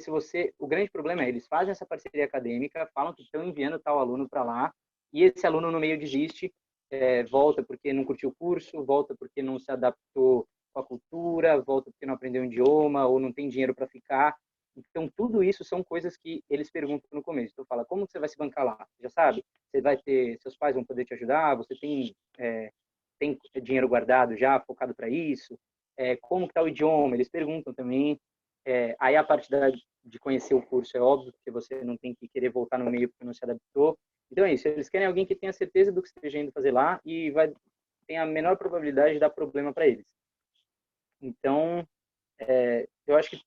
o grande problema é, eles fazem essa parceria acadêmica, falam que estão enviando tal aluno para lá, e esse aluno no meio desiste, volta porque não curtiu o curso, volta porque não se adaptou com a cultura, volta porque não aprendeu o idioma, ou não tem dinheiro para ficar. Então, tudo isso são coisas que eles perguntam no começo. Então, fala, como você vai se bancar lá? Já sabe? Você vai ter, seus pais vão poder te ajudar? Você tem dinheiro guardado já, focado para isso? Como está o idioma? Eles perguntam também. Aí, a parte de conhecer o curso é óbvio, porque você não tem que querer voltar no meio porque não se adaptou. Então, é isso. Eles querem alguém que tenha certeza do que esteja indo fazer lá e tem a menor probabilidade de dar problema para eles. Então, eu acho que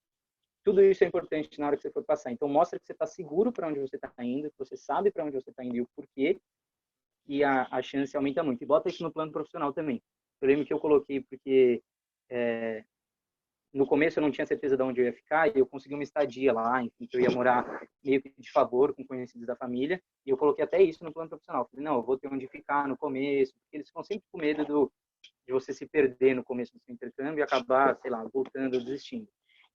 tudo isso é importante na hora que você for passar. Então, mostra que você está seguro para onde você está indo, que você sabe para onde você está indo e o porquê, e a chance aumenta muito. E bota isso no plano profissional também. Eu lembro que eu coloquei porque no começo eu não tinha certeza de onde eu ia ficar, e eu consegui uma estadia lá, enfim, que eu ia morar meio que de favor com conhecidos da família, e eu coloquei até isso no plano profissional. Falei, não, eu vou ter onde ficar no começo, porque eles ficam sempre com medo de você se perder no começo do seu intercâmbio e acabar, sei lá, voltando ou desistindo.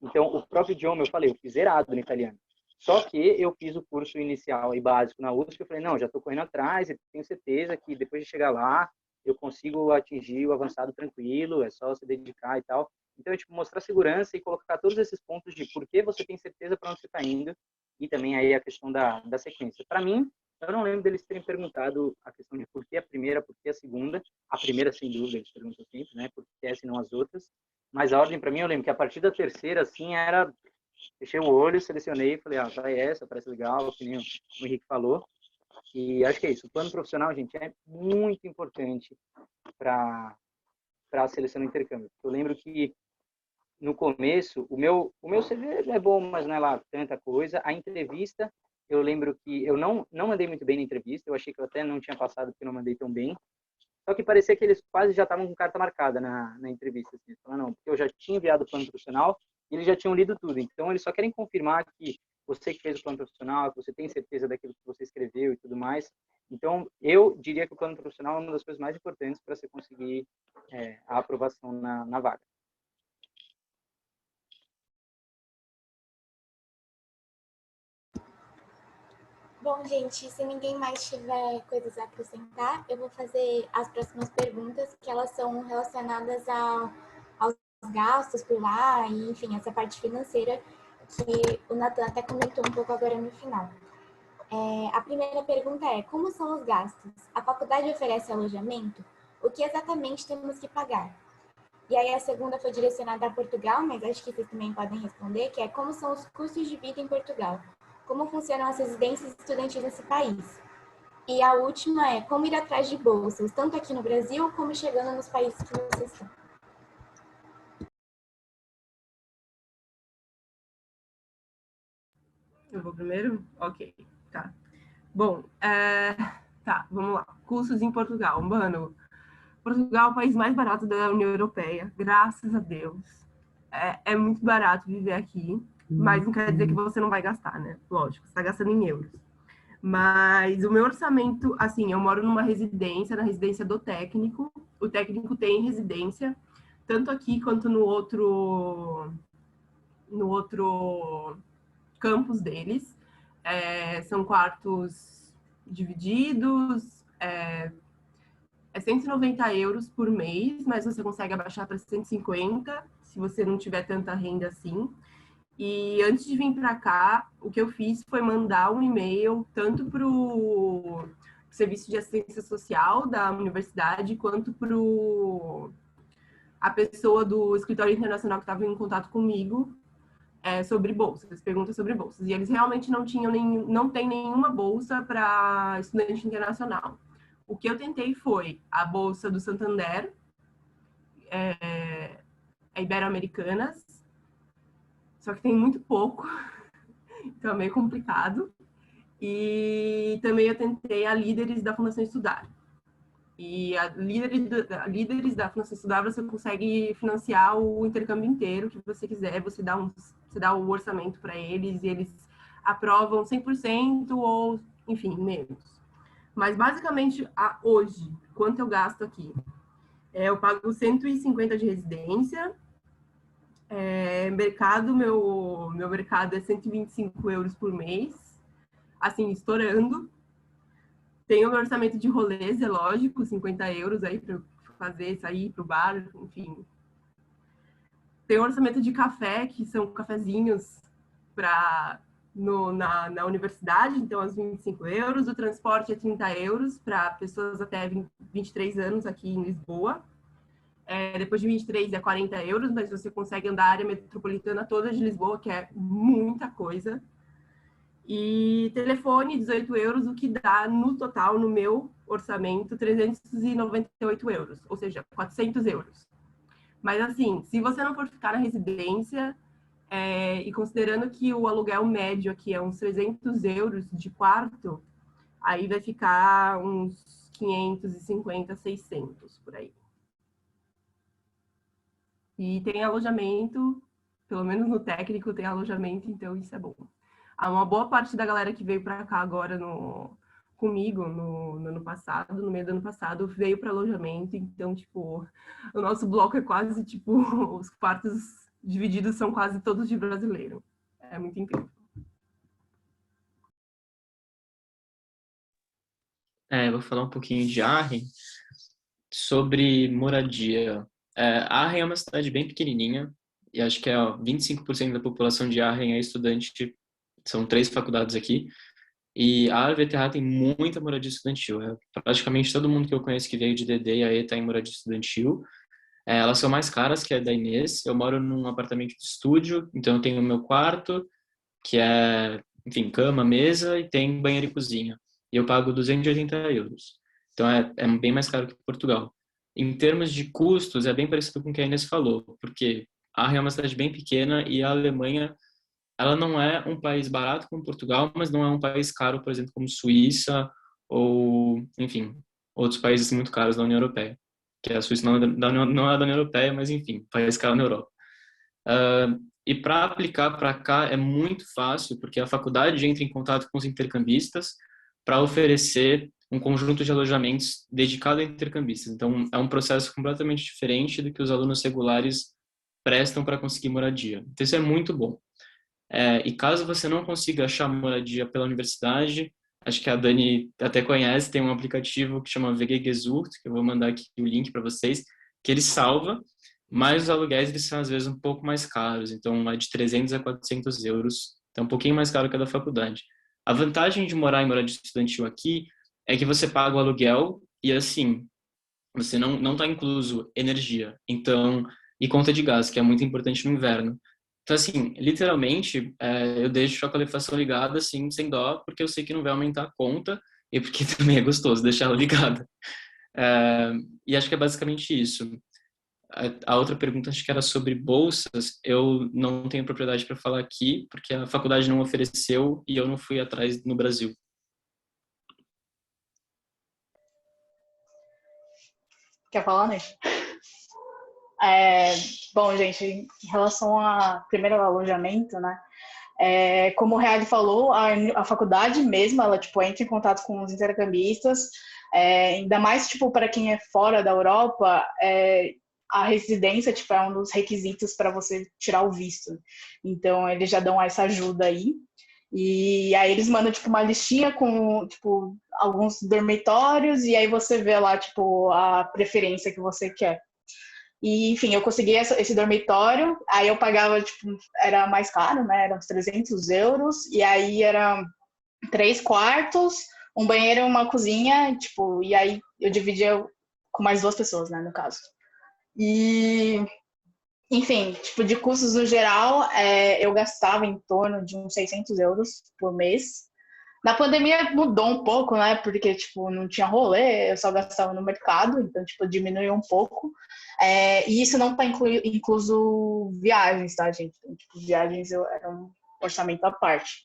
Então, o próprio idioma, eu falei, eu fiz zerado no italiano. Só que eu fiz o curso inicial e básico na USP, eu falei, não, já estou correndo atrás, eu tenho certeza que depois de chegar lá, eu consigo atingir o avançado tranquilo, é só se dedicar e tal. Então, mostrar segurança e colocar todos esses pontos de por que você tem certeza para onde você está indo, e também aí a questão da sequência. Para mim, eu não lembro deles terem perguntado a questão de por que a primeira, por que a segunda. A primeira, sem dúvida, eles perguntam sempre, né, por que essa e não as outras. Mas a ordem, para mim, eu lembro que a partir da terceira, assim, era... Fechei o olho, selecionei, falei, vai essa, parece legal, que nem o Henrique falou. E acho que é isso. O plano profissional, gente, é muito importante para a seleção do intercâmbio. Eu lembro que, no começo, o meu CV é bom, mas não é lá tanta coisa. A entrevista, eu lembro que eu não mandei muito bem na entrevista. Eu achei que eu até não tinha passado porque eu não mandei tão bem. Só que parecia que eles quase já estavam com carta marcada na entrevista. Assim. Falaram, não, porque eu já tinha enviado o plano profissional e eles já tinham lido tudo. Então, eles só querem confirmar que você que fez o plano profissional, que você tem certeza daquilo que você escreveu e tudo mais. Então, eu diria que o plano profissional é uma das coisas mais importantes para você conseguir a aprovação na vaga. Bom, gente, se ninguém mais tiver coisas a acrescentar, eu vou fazer as próximas perguntas, que elas são relacionadas aos gastos por lá, e, enfim, essa parte financeira que o Nathan até comentou um pouco agora no final. A primeira pergunta é, como são os gastos? A faculdade oferece alojamento? O que exatamente temos que pagar? E aí a segunda foi direcionada a Portugal, mas acho que vocês também podem responder, que é como são os custos de vida em Portugal? Como funcionam as residências estudantis nesse país? E a última é como ir atrás de bolsas, tanto aqui no Brasil como chegando nos países que vocês estão. Eu vou primeiro? Ok, tá. Bom, tá, vamos lá. Custos em Portugal. Mano, Portugal é o país mais barato da União Europeia, graças a Deus. É muito barato viver aqui, mas não quer dizer que você não vai gastar, né? Lógico, você está gastando em euros. Mas o meu orçamento, assim, eu moro numa residência, na residência do técnico. O técnico tem residência, tanto aqui quanto no outro campus deles. São quartos divididos, é 190 euros por mês, mas você consegue abaixar para 150 se você não tiver tanta renda assim. E antes de vir para cá, o que eu fiz foi mandar um e-mail tanto para o Serviço de Assistência Social da universidade, quanto para a pessoa do escritório internacional que estava em contato comigo sobre bolsas, perguntas sobre bolsas. E eles realmente não tem nenhuma bolsa para estudante internacional. O que eu tentei foi a bolsa do Santander, a Ibero-Americanas, só que tem muito pouco, então é meio complicado. E também eu tentei a Líderes da Fundação Estudar. E a Líderes da Fundação Estudar, você consegue financiar o intercâmbio inteiro que você quiser, você dá o orçamento para eles e eles aprovam 100% ou, enfim, menos. Mas, basicamente, hoje, quanto eu gasto aqui? Eu pago 150 de residência. Meu mercado é 125 euros por mês, assim, estourando. Tem o meu orçamento de rolês, é lógico, 50 euros aí para fazer, sair para o bar, enfim. Tem o orçamento de café, que são cafezinhos na universidade, então, aos 25 euros. O transporte é 30 euros para pessoas até 23 anos aqui em Lisboa. Depois de 23 é 40 euros, mas você consegue andar a área metropolitana toda de Lisboa, que é muita coisa. E telefone, 18 euros, o que dá no total, no meu orçamento, 398 euros, ou seja, 400 euros. Mas assim, se você não for ficar na residência, e considerando que o aluguel médio aqui é uns 300 euros de quarto, aí vai ficar uns 550, 600 por aí. E tem alojamento, pelo menos no técnico tem alojamento, então isso é bom. Uma boa parte da galera que veio para cá agora comigo no ano passado, no meio do ano passado, veio para alojamento, então, tipo, o nosso bloco é quase, tipo, os quartos divididos são quase todos de brasileiro. É muito incrível. Eu vou falar um pouquinho de Arren, sobre moradia. Arren é uma cidade bem pequenininha, e acho que 25% da população de Arren é estudante. São 3 faculdades aqui. E a AVTH tem muita moradia estudantil. Praticamente todo mundo que eu conheço que veio de DD e AE está em moradia estudantil. Elas são mais caras que a da Inês. Eu moro num apartamento de estúdio, então eu tenho o meu quarto, que é, enfim, cama, mesa, e tem banheiro e cozinha. E eu pago 280 euros. Então é bem mais caro que Portugal. Em termos de custos, é bem parecido com o que a Inês falou, porque a Arren é uma cidade bem pequena e a Alemanha, ela não é um país barato como Portugal, mas não é um país caro, por exemplo, como Suíça ou, enfim, outros países muito caros da União Europeia. Que a Suíça não é da União Europeia, mas, enfim, país caro na Europa. E para aplicar para cá é muito fácil, porque a faculdade entra em contato com os intercambistas para oferecer um conjunto de alojamentos dedicado a intercambistas. Então, é um processo completamente diferente do que os alunos regulares prestam para conseguir moradia. Então, isso é muito bom. E caso você não consiga achar moradia pela universidade, acho que a Dani até conhece, tem um aplicativo que chama WG Gesucht, que eu vou mandar aqui o link para vocês, que ele salva, mas os aluguéis eles são às vezes um pouco mais caros, então é de 300 a 400 euros, então um pouquinho mais caro que a da faculdade. A vantagem de morar em moradia estudantil aqui é que você paga o aluguel e assim, você não está incluso energia, então, e conta de gás, que é muito importante no inverno. Então, assim, literalmente, eu deixo a calefação ligada, assim, sem dó, porque eu sei que não vai aumentar a conta e porque também é gostoso deixar ela ligada. E acho que é basicamente isso. A outra pergunta, acho que era sobre bolsas. Eu não tenho propriedade para falar aqui, porque a faculdade não ofereceu e eu não fui atrás no Brasil. Quer falar, né? Bom, gente, em relação ao primeiro alojamento, né? Como o Reale falou, a faculdade mesmo, ela tipo entra em contato com os intercambistas, ainda mais tipo para quem é fora da Europa, a residência tipo é um dos requisitos para você tirar o visto. Então eles já dão essa ajuda aí. E aí eles mandam tipo uma listinha com tipo alguns dormitórios e aí você vê lá tipo a preferência que você quer. E, enfim, eu consegui esse dormitório, aí eu pagava, tipo, era mais caro, né? Eram uns 300 euros, e aí eram 3 quartos, um banheiro e uma cozinha, tipo, e aí eu dividia com mais 2 pessoas, né, no caso. E, enfim, tipo, de custos no geral, eu gastava em torno de uns 600 euros por mês. Na pandemia mudou um pouco, né? Porque, tipo, não tinha rolê, eu só gastava no mercado, então, tipo, diminuiu um pouco. E isso não tá incluso viagens, tá, gente? Então, tipo, viagens era um orçamento à parte.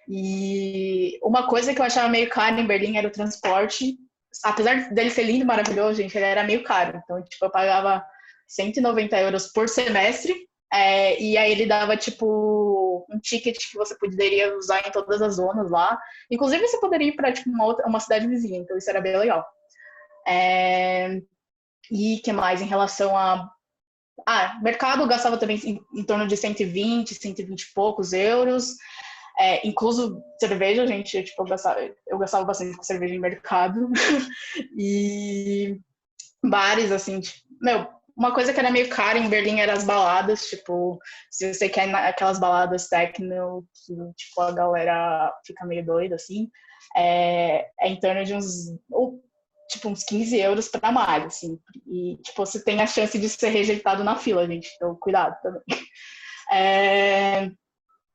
E uma coisa que eu achava meio caro em Berlim era o transporte. Apesar dele ser lindo e maravilhoso, gente, ele era meio caro. Então, tipo, eu pagava 190 euros por semestre. E aí ele dava, tipo, um ticket que você poderia usar em todas as zonas lá. Inclusive, você poderia ir para tipo, uma cidade vizinha, então isso era bem legal. E que mais em relação a... mercado eu gastava também em torno de 120 e poucos euros. Incluso cerveja, gente, tipo, eu gastava bastante com cerveja em mercado. E bares, assim, tipo, uma coisa que era meio cara em Berlim era as baladas, tipo, se você quer aquelas baladas techno, que, tipo, a galera fica meio doida, assim, em torno de uns 15 euros para mais, assim, e, tipo, você tem a chance de ser rejeitado na fila, gente, então cuidado também.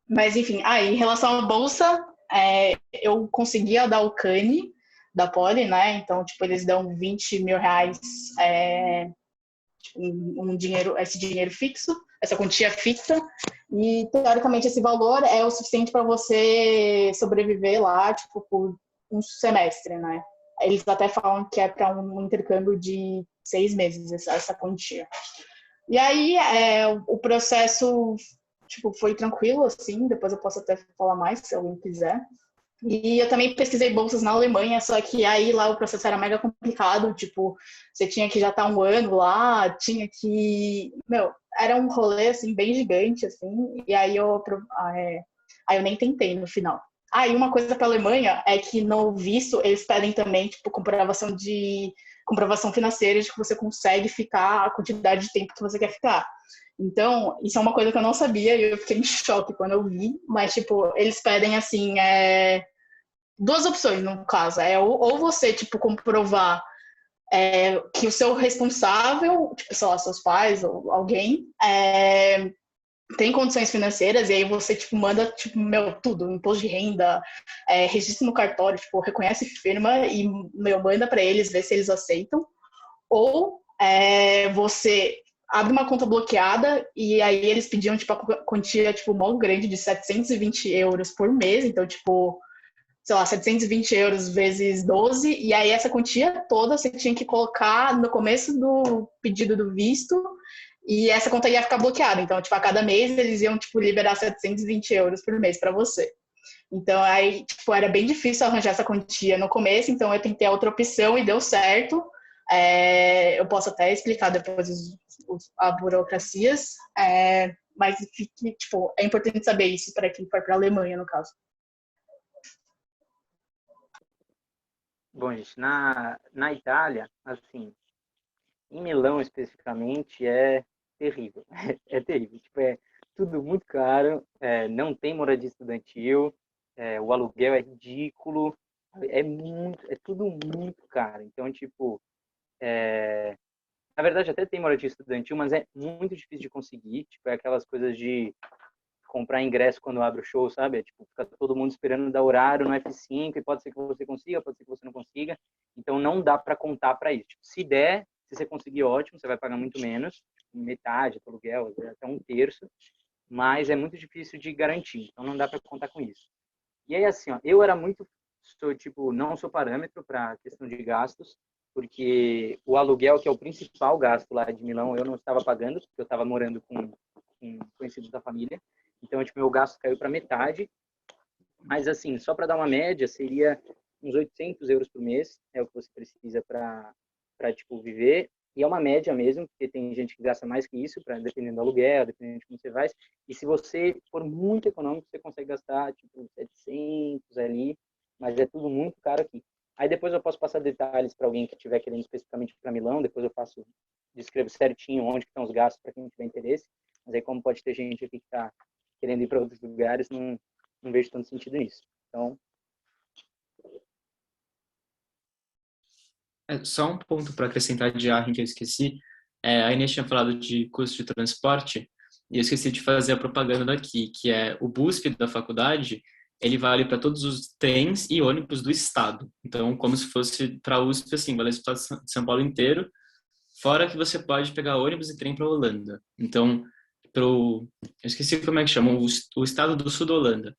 Mas, enfim, em relação à bolsa, eu consegui a da Alcane, da Poli, né, então, tipo, eles dão 20 mil reais, esse dinheiro fixo, essa quantia fixa, e teoricamente esse valor é o suficiente para você sobreviver lá, tipo, por um semestre, né? Eles até falam que é para um intercâmbio de 6 meses essa quantia. E aí o processo, tipo, foi tranquilo, assim, depois eu posso até falar mais se alguém quiser. E eu também pesquisei bolsas na Alemanha, só que aí lá o processo era mega complicado, tipo, você tinha que já estar 1 ano lá, tinha que... era um rolê, assim, bem gigante, assim, e aí eu nem tentei no final. E uma coisa para a Alemanha é que no visto eles pedem também, tipo, comprovação financeira de que você consegue ficar a quantidade de tempo que você quer ficar. Então, isso é uma coisa que eu não sabia e eu fiquei em choque quando eu vi, mas, tipo, eles pedem, assim, 2 opções, no caso, ou você, tipo, comprovar que o seu responsável, tipo, sei lá, seus pais ou alguém, tem condições financeiras, e aí você, tipo, manda, tipo, tudo, imposto de renda, registro no cartório, tipo, reconhece firma e, manda para eles, ver se eles aceitam. Ou você abre uma conta bloqueada e aí eles pediam, tipo, a quantia, tipo, mó grande de 720 euros por mês, então, tipo, sei lá, 720 euros vezes 12, e aí essa quantia toda você tinha que colocar no começo do pedido do visto, e essa conta ia ficar bloqueada. Então, tipo, a cada mês eles iam, tipo, liberar 720 euros por mês para você. Então, aí, tipo, era bem difícil arranjar essa quantia no começo, então eu tentei a outra opção e deu certo. Eu posso até explicar depois as burocracias, mas tipo, é importante saber isso para quem for para a Alemanha, no caso. Bom, gente, na Itália, assim, em Milão especificamente, é terrível. É terrível. Tipo, é tudo muito caro, não tem moradia estudantil, o aluguel é ridículo, é tudo muito caro. Então, tipo, na verdade até tem moradia estudantil, mas é muito difícil de conseguir. Tipo, é aquelas coisas de comprar ingresso quando abre o show, sabe? Tipo, fica todo mundo esperando dar horário no F5 e pode ser que você consiga, pode ser que você não consiga. Então, não dá para contar para isso. Tipo, se der, se você conseguir, ótimo, você vai pagar muito menos, metade do aluguel, até 1/3, mas é muito difícil de garantir. Então, não dá para contar com isso. E aí, assim, ó, eu era muito, não sou parâmetro para questão de gastos, porque o aluguel, que é o principal gasto lá de Milão, eu não estava pagando, porque eu estava morando com conhecidos da família. Então, tipo, meu gasto caiu para metade. Mas, assim, só para dar uma média, seria uns 800 euros por mês, é o que você precisa para tipo, viver. E é uma média mesmo, porque tem gente que gasta mais que isso, dependendo do aluguel, dependendo de como você vai. E se você for muito econômico, você consegue gastar, tipo, 700 ali, mas é tudo muito caro aqui. Aí depois eu posso passar detalhes para alguém que estiver querendo especificamente para Milão, depois eu descrevo certinho onde estão os gastos para quem tiver interesse. Mas aí, como pode ter gente aqui que está querendo ir para outros lugares, não vejo tanto sentido nisso. Então, só um ponto para acrescentar de Arrin que eu esqueci. A Inês tinha falado de custo de transporte e eu esqueci de fazer a propaganda daqui, que é o BUSP da faculdade, ele vale para todos os trens e ônibus do estado. Então, como se fosse para a USP, assim, vale o estado de São Paulo inteiro, fora que você pode pegar ônibus e trem para Holanda. Então, eu esqueci como é que chama, o estado do sul da Holanda.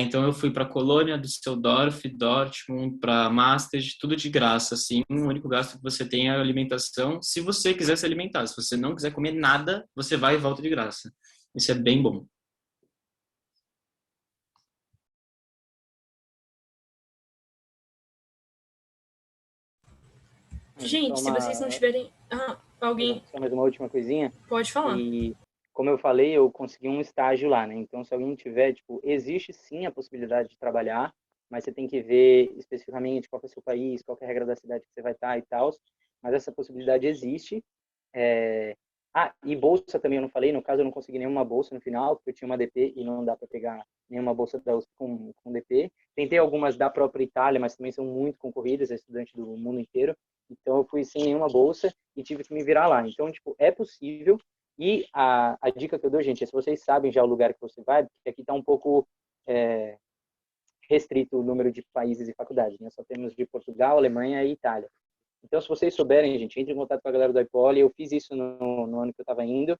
Então eu fui para Colônia, Düsseldorf, Dortmund, para Maastricht, tudo de graça, assim. O único gasto que você tem é a alimentação, se você quiser se alimentar. Se você não quiser comer nada, você vai e volta de graça. Isso é bem bom. Gente, se vocês não tiverem... alguém... Só mais uma última coisinha. Pode falar. E, como eu falei, eu consegui um estágio lá, né? Então, se alguém tiver, tipo, existe sim a possibilidade de trabalhar, mas você tem que ver especificamente qual é o seu país, qual é a regra da cidade que você vai estar e tal. Mas essa possibilidade existe. E bolsa também eu não falei. No caso, eu não consegui nenhuma bolsa no final, porque eu tinha uma DP e não dá para pegar nenhuma bolsa da USP com DP. Tentei algumas da própria Itália, mas também são muito concorridas, é estudante do mundo inteiro. Então, eu fui sem nenhuma bolsa e tive que me virar lá. Então, tipo, é possível. E a dica que eu dou, gente, é se vocês sabem já o lugar que você vai, porque aqui está um pouco restrito o número de países e faculdades, né? Só temos de Portugal, Alemanha e Itália. Então, se vocês souberem, gente, entre em contato com a galera do iPoli. Eu fiz isso no ano que eu estava indo.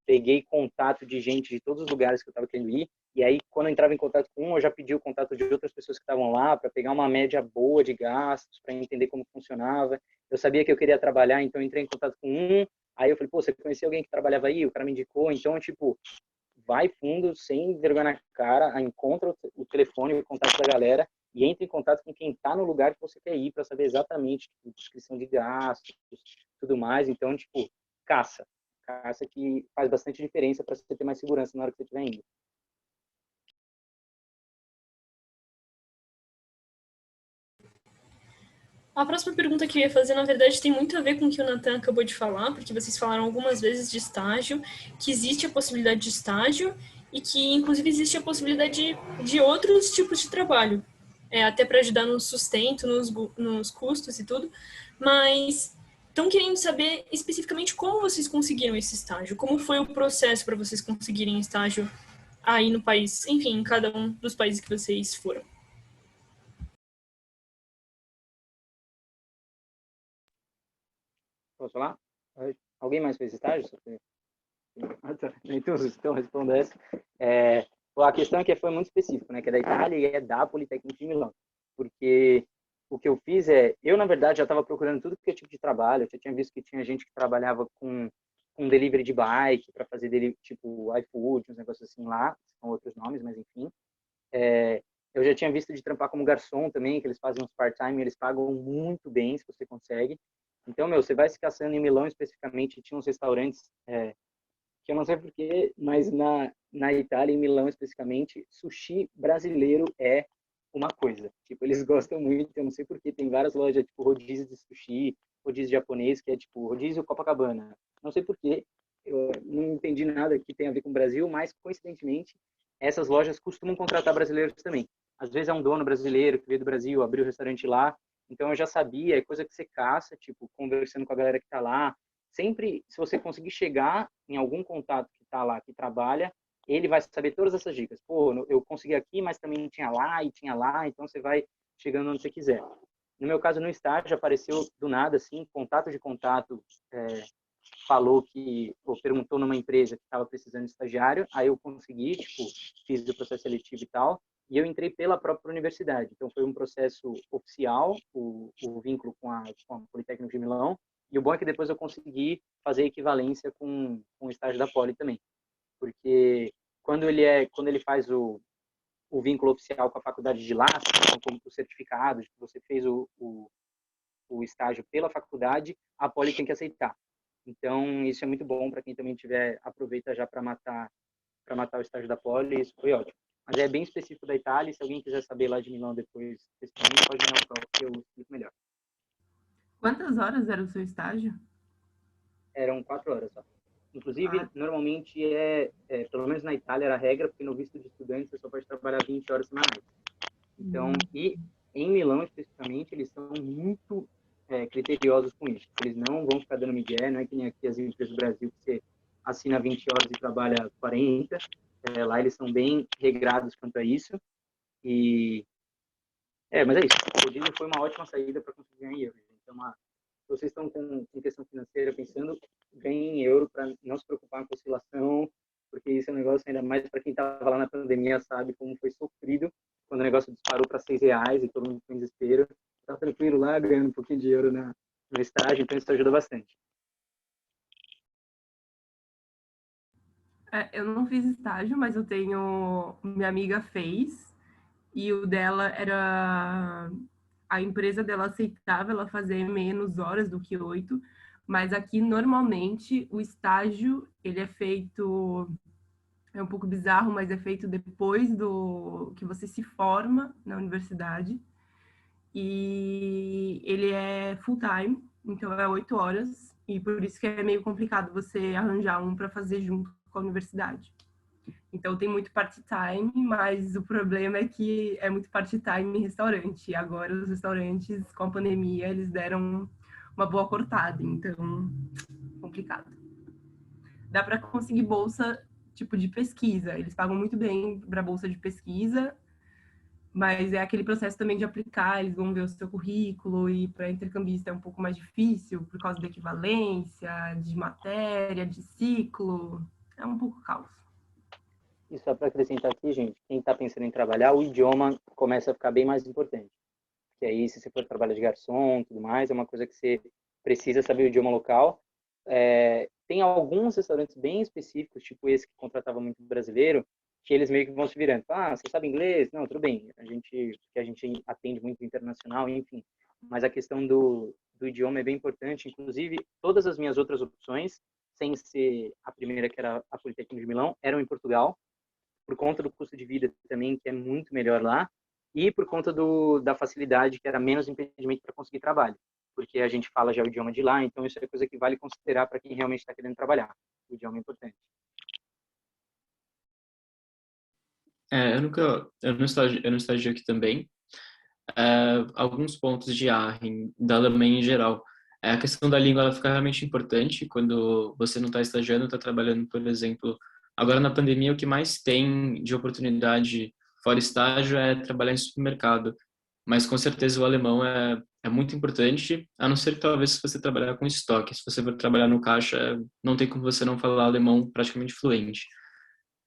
Peguei contato de gente de todos os lugares que eu estava querendo ir. E aí, quando eu entrava em contato com um, eu já pedi o contato de outras pessoas que estavam lá para pegar uma média boa de gastos, para entender como funcionava. Eu sabia que eu queria trabalhar, então eu entrei em contato com um. Aí eu falei, pô, você conhecia alguém que trabalhava aí? O cara me indicou. Então, tipo, vai fundo, sem vergonha na cara, encontra o telefone, o contato da galera e entre em contato com quem está no lugar que você quer ir para saber exatamente tipo, descrição de gastos, tudo mais. Então, tipo, caça que faz bastante diferença para você ter mais segurança na hora que você estiver indo. A próxima pergunta que eu ia fazer, na verdade, tem muito a ver com o que o Nathan acabou de falar, porque vocês falaram algumas vezes de estágio, que existe a possibilidade de estágio e que, inclusive, existe a possibilidade de outros tipos de trabalho, até para ajudar no sustento, nos custos e tudo, mas estão querendo saber especificamente como vocês conseguiram esse estágio, como foi o processo para vocês conseguirem estágio aí no país, enfim, em cada um dos países que vocês foram. Posso falar? Alguém mais fez estágio? Então respondo essa. A questão é que foi muito específico, né? Que é da Itália e é da Politecnico de Milão. Porque o que eu fiz eu na verdade já estava procurando tudo que é tipo de trabalho. Eu já tinha visto que tinha gente que trabalhava com delivery de bike, para fazer delivery, tipo iFood, uns negócios assim lá, são outros nomes, mas enfim. Eu já tinha visto de trampar como garçom também, que eles fazem uns part-time, eles pagam muito bem se você consegue. Então, você vai se caçando em Milão especificamente, tinha uns restaurantes que eu não sei porquê, mas na Itália, em Milão especificamente, sushi brasileiro é uma coisa. Tipo, eles gostam muito, eu não sei porquê, tem várias lojas, tipo, rodízio de sushi, rodízio japonês, que é tipo, rodízio Copacabana. Não sei porquê, eu não entendi nada que tem a ver com o Brasil, mas, coincidentemente, essas lojas costumam contratar brasileiros também. Às vezes é um dono brasileiro que veio do Brasil, abriu o restaurante lá, então eu já sabia, é coisa que você caça, tipo, conversando com a galera que tá lá. Sempre, se você conseguir chegar em algum contato que está lá, que trabalha, ele vai saber todas essas dicas. Pô, eu consegui aqui, mas também tinha lá e tinha lá, então você vai chegando onde você quiser. No meu caso, no estágio, apareceu do nada, assim, contato de contato, falou que, ou perguntou numa empresa que estava precisando de estagiário, aí eu consegui, tipo, fiz o processo seletivo e tal, e eu entrei pela própria universidade. Então, foi um processo oficial, o vínculo com a Politécnico de Milão, e o bom é que depois eu consegui fazer equivalência com o estágio da Poli também. Porque quando ele faz o vínculo oficial com a faculdade de lá, então, como o certificado de que você fez o estágio pela faculdade, a Poli tem que aceitar. Então, isso é muito bom para quem também tiver, aproveita já para matar o estágio da Poli, isso foi ótimo. Mas é bem específico da Itália, se alguém quiser saber lá de Milão depois, pode ir ao prova que eu explico melhor. Quantas horas era o seu estágio? Eram 4 horas só. Inclusive, normalmente pelo menos na Itália era a regra, porque no visto de estudante você só pode trabalhar 20 horas semanais. Então, e em Milão especificamente, eles são muito criteriosos com isso. Eles não vão ficar dando migué, não é que nem aqui as empresas do Brasil, que você assina 20 horas e trabalha 40. Lá eles são bem regrados quanto a isso. Mas é isso. O rodízio foi uma ótima saída para conseguir ganhar em euro. Então, se vocês estão com questão financeira pensando, ganhem em euro para não se preocupar com a oscilação, porque isso é um negócio, ainda mais para quem estava lá na pandemia, sabe como foi sofrido quando o negócio disparou para R$6 e todo mundo ficou em desespero. Tá tranquilo lá, ganhando um pouquinho de euro no estágio, então isso ajuda bastante. Eu não fiz estágio, mas eu tenho... Minha amiga fez, e o dela era a empresa dela aceitava ela fazer menos horas do que 8, mas aqui normalmente o estágio ele é feito, é um pouco bizarro, mas é feito depois do que você se forma na universidade, e ele é full time, então é 8 horas, e por isso que é meio complicado você arranjar um para fazer junto com a universidade. Então tem muito part-time, mas o problema é que é muito part-time em restaurante. E agora os restaurantes, com a pandemia, eles deram uma boa cortada, então complicado. Dá para conseguir bolsa tipo de pesquisa. Eles pagam muito bem para bolsa de pesquisa, mas é aquele processo também de aplicar, eles vão ver o seu currículo, e para intercambista é um pouco mais difícil por causa da equivalência, de matéria, de ciclo. É um pouco caos. E só para acrescentar aqui, gente, quem está pensando em trabalhar, o idioma começa a ficar bem mais importante. Porque aí, se você for trabalhar de garçom, tudo mais, é uma coisa que você precisa saber o idioma local. Tem alguns restaurantes bem específicos, tipo esse que contratava muito brasileiro, que eles meio que vão se virando. Ah, você sabe inglês? Não, tudo bem. A gente atende muito internacional, enfim. Mas a questão do idioma é bem importante. Inclusive, todas as minhas outras opções, sem ser a primeira, que era a Politécnica de Milão, eram em Portugal, por conta do custo de vida também, que é muito melhor lá, e por conta da facilidade, que era menos impedimento para conseguir trabalho, porque a gente fala já o idioma de lá, então isso é coisa que vale considerar para quem realmente está querendo trabalhar. O idioma é importante. Eu não estagiei aqui também. Alguns pontos de Aachen, da Alemanha em geral. A questão da língua, ela fica realmente importante quando você não está estagiando, está trabalhando, por exemplo. Agora, na pandemia, o que mais tem de oportunidade fora estágio é trabalhar em supermercado. Mas, com certeza, o alemão é muito importante, a não ser que talvez se você trabalhar com estoque. Se você for trabalhar no caixa, não tem como você não falar alemão praticamente fluente.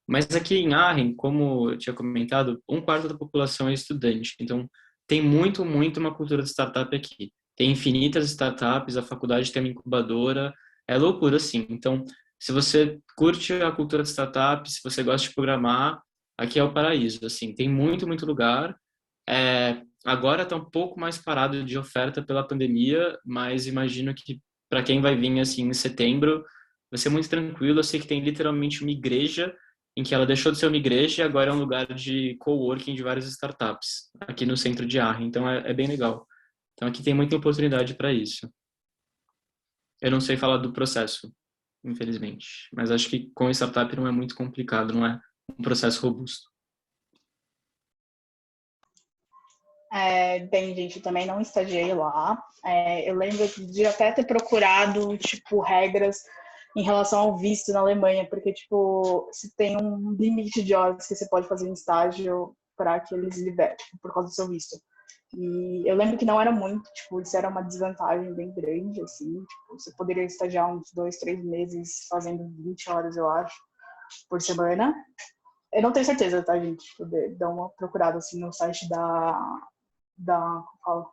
Mas aqui em Aachen, como eu tinha comentado, um quarto da população é estudante. Então, tem muito uma cultura de startup aqui. Tem infinitas startups, a faculdade tem uma incubadora, é loucura, assim. Então, se você curte a cultura de startup, se você gosta de programar, aqui é o paraíso, assim. Tem muito lugar. Agora está um pouco mais parado de oferta pela pandemia, mas imagino que para quem vai vir, assim, em setembro, vai ser muito tranquilo. Eu sei que tem literalmente uma igreja em que ela deixou de ser uma igreja e agora é um lugar de coworking de várias startups, aqui no centro de Aachen. Então, é bem legal. Então, aqui tem muita oportunidade para isso. Eu não sei falar do processo, infelizmente, mas acho que com startup não é muito complicado, não é um processo robusto. Bem, gente, eu também não estagiei lá. Eu lembro de até ter procurado, tipo, regras em relação ao visto na Alemanha, porque, tipo, se tem um limite de horas que você pode fazer em estágio para que eles liberem, tipo, por causa do seu visto. E eu lembro que não era muito, tipo, isso era uma desvantagem bem grande, assim, tipo, você poderia estagiar uns 2, 3 meses fazendo 20 horas, eu acho, por semana. Eu não tenho certeza, tá, gente? Tipo, dá uma procurada, assim, no site como fala?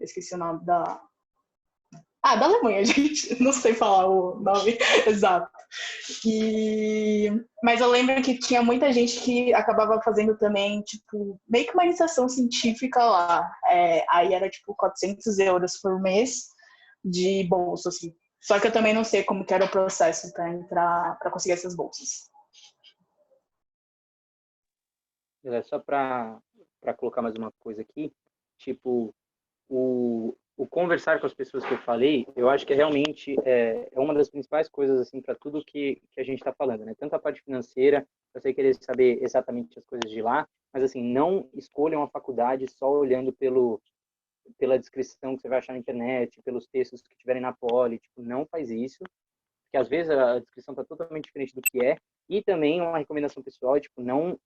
Eu esqueci o nome da Alemanha, gente. Não sei falar o nome exato. Mas eu lembro que tinha muita gente que acabava fazendo também, tipo, meio que uma iniciação científica lá. Aí era, tipo, 400 euros por mês de bolsa, assim. Só que eu também não sei como que era o processo para entrar, para conseguir essas bolsas. Só para colocar mais uma coisa aqui, tipo, o conversar com as pessoas que eu falei, eu acho que realmente é uma das principais coisas, assim, para tudo que a gente está falando, né? Tanto a parte financeira, você querer saber exatamente as coisas de lá, mas, assim, não escolham a faculdade só olhando pela descrição que você vai achar na internet, pelos textos que tiverem na Poli, tipo, não faz isso, porque às vezes a descrição está totalmente diferente do que é, e também uma recomendação pessoal, tipo, não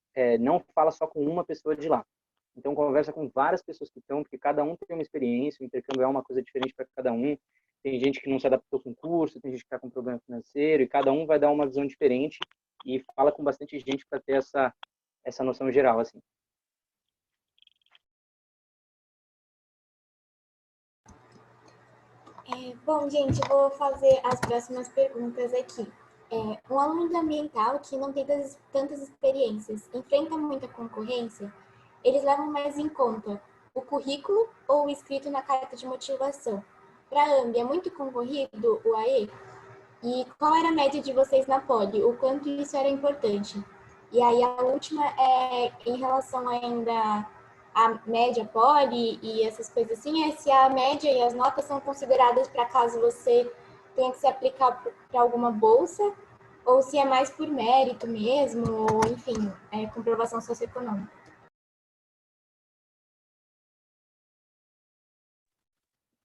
fala só com uma pessoa de lá. Então, conversa com várias pessoas que estão, porque cada um tem uma experiência, o intercâmbio é uma coisa diferente para cada um. Tem gente que não se adaptou com o curso, tem gente que está com problema financeiro, e cada um vai dar uma visão diferente e fala com bastante gente para ter essa noção geral, assim. Bom, gente, eu vou fazer as próximas perguntas aqui. Um aluno de ambiental que não tem tantas experiências, enfrenta muita concorrência, eles levam mais em conta o currículo ou escrito na carta de motivação. Para a AMB, é muito concorrido o AE? E qual era a média de vocês na Poli? O quanto isso era importante? E aí a última é em relação ainda à média Poli e essas coisas assim, é se a média e as notas são consideradas para caso você tenha que se aplicar para alguma bolsa, ou se é mais por mérito mesmo, ou enfim, comprovação socioeconômica.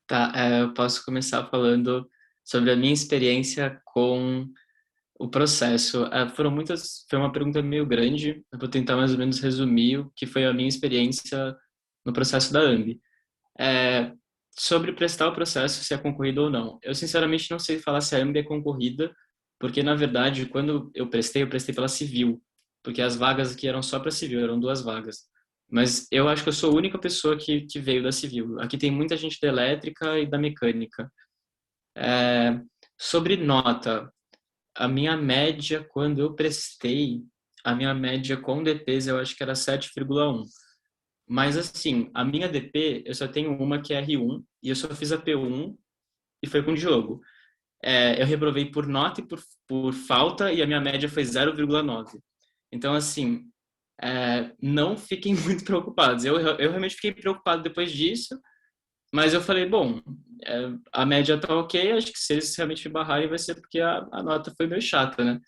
Tá, eu posso começar falando sobre a minha experiência com o processo. Foi uma pergunta meio grande, eu vou tentar mais ou menos resumir o que foi a minha experiência no processo da AMB. É, sobre prestar o processo, se é concorrido ou não. Eu, sinceramente, não sei falar se a AMB é concorrida, porque, na verdade, quando eu prestei pela civil, porque as vagas aqui eram só para civil, eram 2 vagas. Mas eu acho que eu sou a única pessoa que veio da civil. Aqui tem muita gente da elétrica e da mecânica. É, sobre nota, a minha média, quando eu prestei, a minha média com DPs, eu acho que era 7,1. Mas, assim, a minha DP, eu só tenho uma que é R1, e eu só fiz a P1, e foi com o Diogo. Eu reprovei por nota e por falta, e a minha média foi 0,9. Então, assim, não fiquem muito preocupados. Eu realmente fiquei preocupado depois disso, mas eu falei, bom, a média tá ok, acho que se eles realmente me barrarem vai ser porque a nota foi meio chata, né?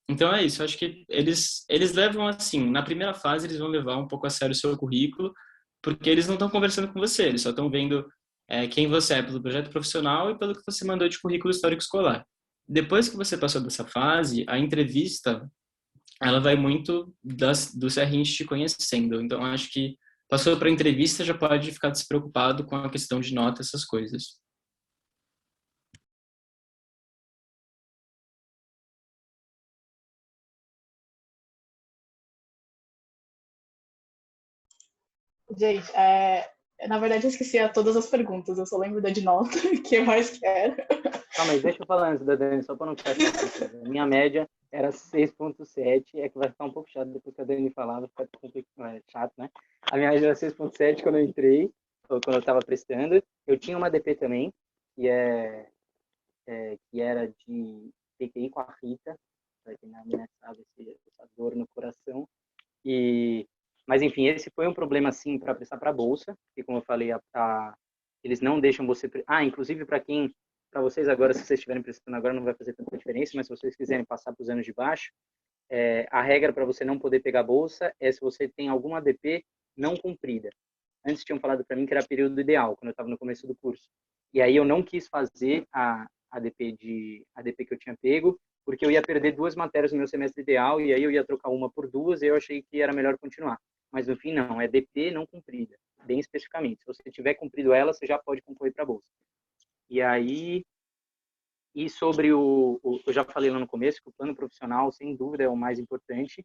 Então é isso, acho que eles levam assim, na primeira fase eles vão levar um pouco a sério o seu currículo, porque eles não estão conversando com você, eles só estão vendo quem você é pelo projeto profissional e pelo que você mandou de currículo histórico escolar. Depois que você passou dessa fase, a entrevista, ela vai muito do CRINT te conhecendo, então acho que passou para a entrevista já pode ficar despreocupado com a questão de nota, essas coisas. Gente, na verdade eu esqueci todas as perguntas, eu só lembro da de nota, que eu mais quero. Calma aí, deixa eu falar antes da Dani, só para não ficar chato. A minha média era 6,7, é que vai ficar um pouco chato depois que a Dani falar, vai ficar chato, né? A minha média era 6,7 quando eu entrei, ou quando eu estava prestando. Eu tinha uma DP também, que era de PQI com a Rita, para quem não sabe, essa dor no coração. Mas, enfim, esse foi um problema, assim, para prestar para a Bolsa, que, como eu falei, eles não deixam você... inclusive, para vocês agora, se vocês estiverem prestando agora, não vai fazer tanta diferença, mas se vocês quiserem passar para os anos de baixo, a regra para você não poder pegar a Bolsa é se você tem alguma ADP não cumprida. Antes tinham falado para mim que era período ideal, quando eu estava no começo do curso. E aí eu não quis fazer a ADP que eu tinha pego, porque eu ia perder 2 matérias no meu semestre ideal, e aí eu ia trocar uma por 2, e eu achei que era melhor continuar. Mas no fim não, é DP não cumprida, bem especificamente. Se você tiver cumprido ela, você já pode concorrer para a Bolsa. E aí, sobre eu já falei lá no começo, que o plano profissional, sem dúvida, é o mais importante.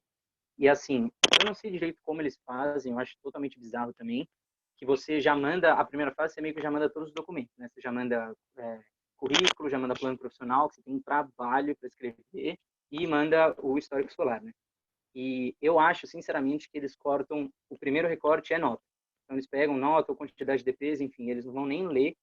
E assim, eu não sei direito como eles fazem, eu acho totalmente bizarro também, que você já manda, a primeira fase, você meio que já manda todos os documentos, né? Você já manda currículo, já manda plano profissional, que você tem um trabalho para escrever, e manda o histórico escolar, né? E eu acho, sinceramente, que eles cortam, o primeiro recorte é nota. Então, eles pegam nota ou quantidade de DPs, enfim, eles não vão nem ler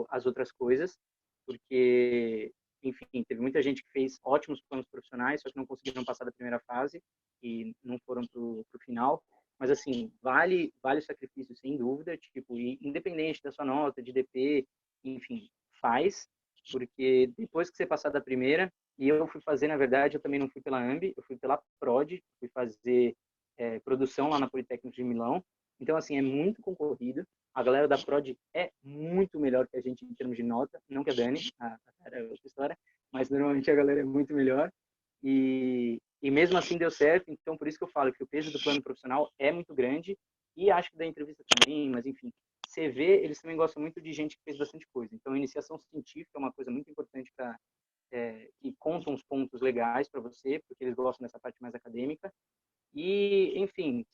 as outras coisas, porque, enfim, teve muita gente que fez ótimos planos profissionais, só que não conseguiram passar da primeira fase e não foram para o final. Mas, assim, vale o sacrifício, sem dúvida, tipo, e independente da sua nota, de DP, enfim, faz, porque depois que você passar da primeira, e eu fui fazer, na verdade, eu também não fui pela AMB, eu fui pela PROD, fui fazer produção lá na Politécnica de Milão. Então, assim, é muito concorrido. A galera da PROD é muito melhor que a gente em termos de nota, não que a Dani, a cara é outra história, mas normalmente a galera é muito melhor. E mesmo assim deu certo, então por isso que eu falo que o peso do plano profissional é muito grande, e acho que da entrevista também, mas enfim, você vê, eles também gostam muito de gente que fez bastante coisa. Então, a iniciação científica é uma coisa muito importante para que contam os pontos legais para você, porque eles gostam dessa parte mais acadêmica. E, enfim,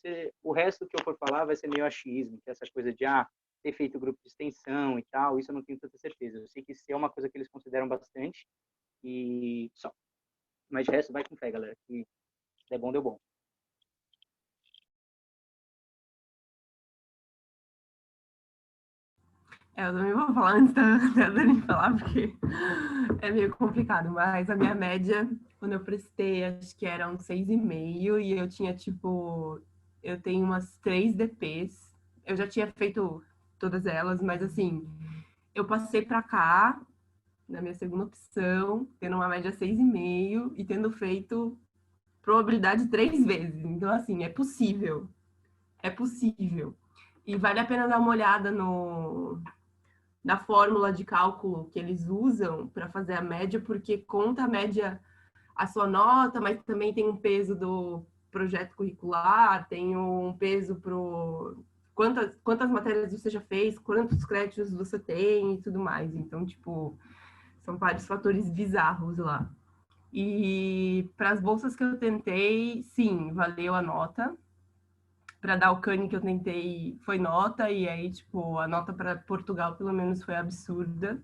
o resto que eu for falar vai ser meio achismo, que é essa coisa de ter feito grupo de extensão e tal, isso eu não tenho tanta certeza. Eu sei que isso é uma coisa que eles consideram bastante, e só. Mas de resto, vai com fé, galera, que se der bom, deu bom. Eu também vou falar antes da Dani falar, porque é meio complicado, mas a minha média, quando eu prestei, acho que era um 6,5, e eu tinha, tipo, eu tenho umas 3 DPs, eu já tinha feito todas elas, mas assim, eu passei para cá, na minha segunda opção, tendo uma média 6,5 e tendo feito probabilidade 3 vezes, então assim, é possível. E vale a pena dar uma olhada na fórmula de cálculo que eles usam para fazer a média, porque conta a média a sua nota, mas também tem um peso do projeto curricular, tem um peso para quantas matérias você já fez, quantos créditos você tem e tudo mais. Então, tipo, são vários fatores bizarros lá. E para as bolsas que eu tentei, sim, valeu a nota. Para dar o Cane que eu tentei foi nota, e aí, tipo, a nota para Portugal, pelo menos, foi absurda.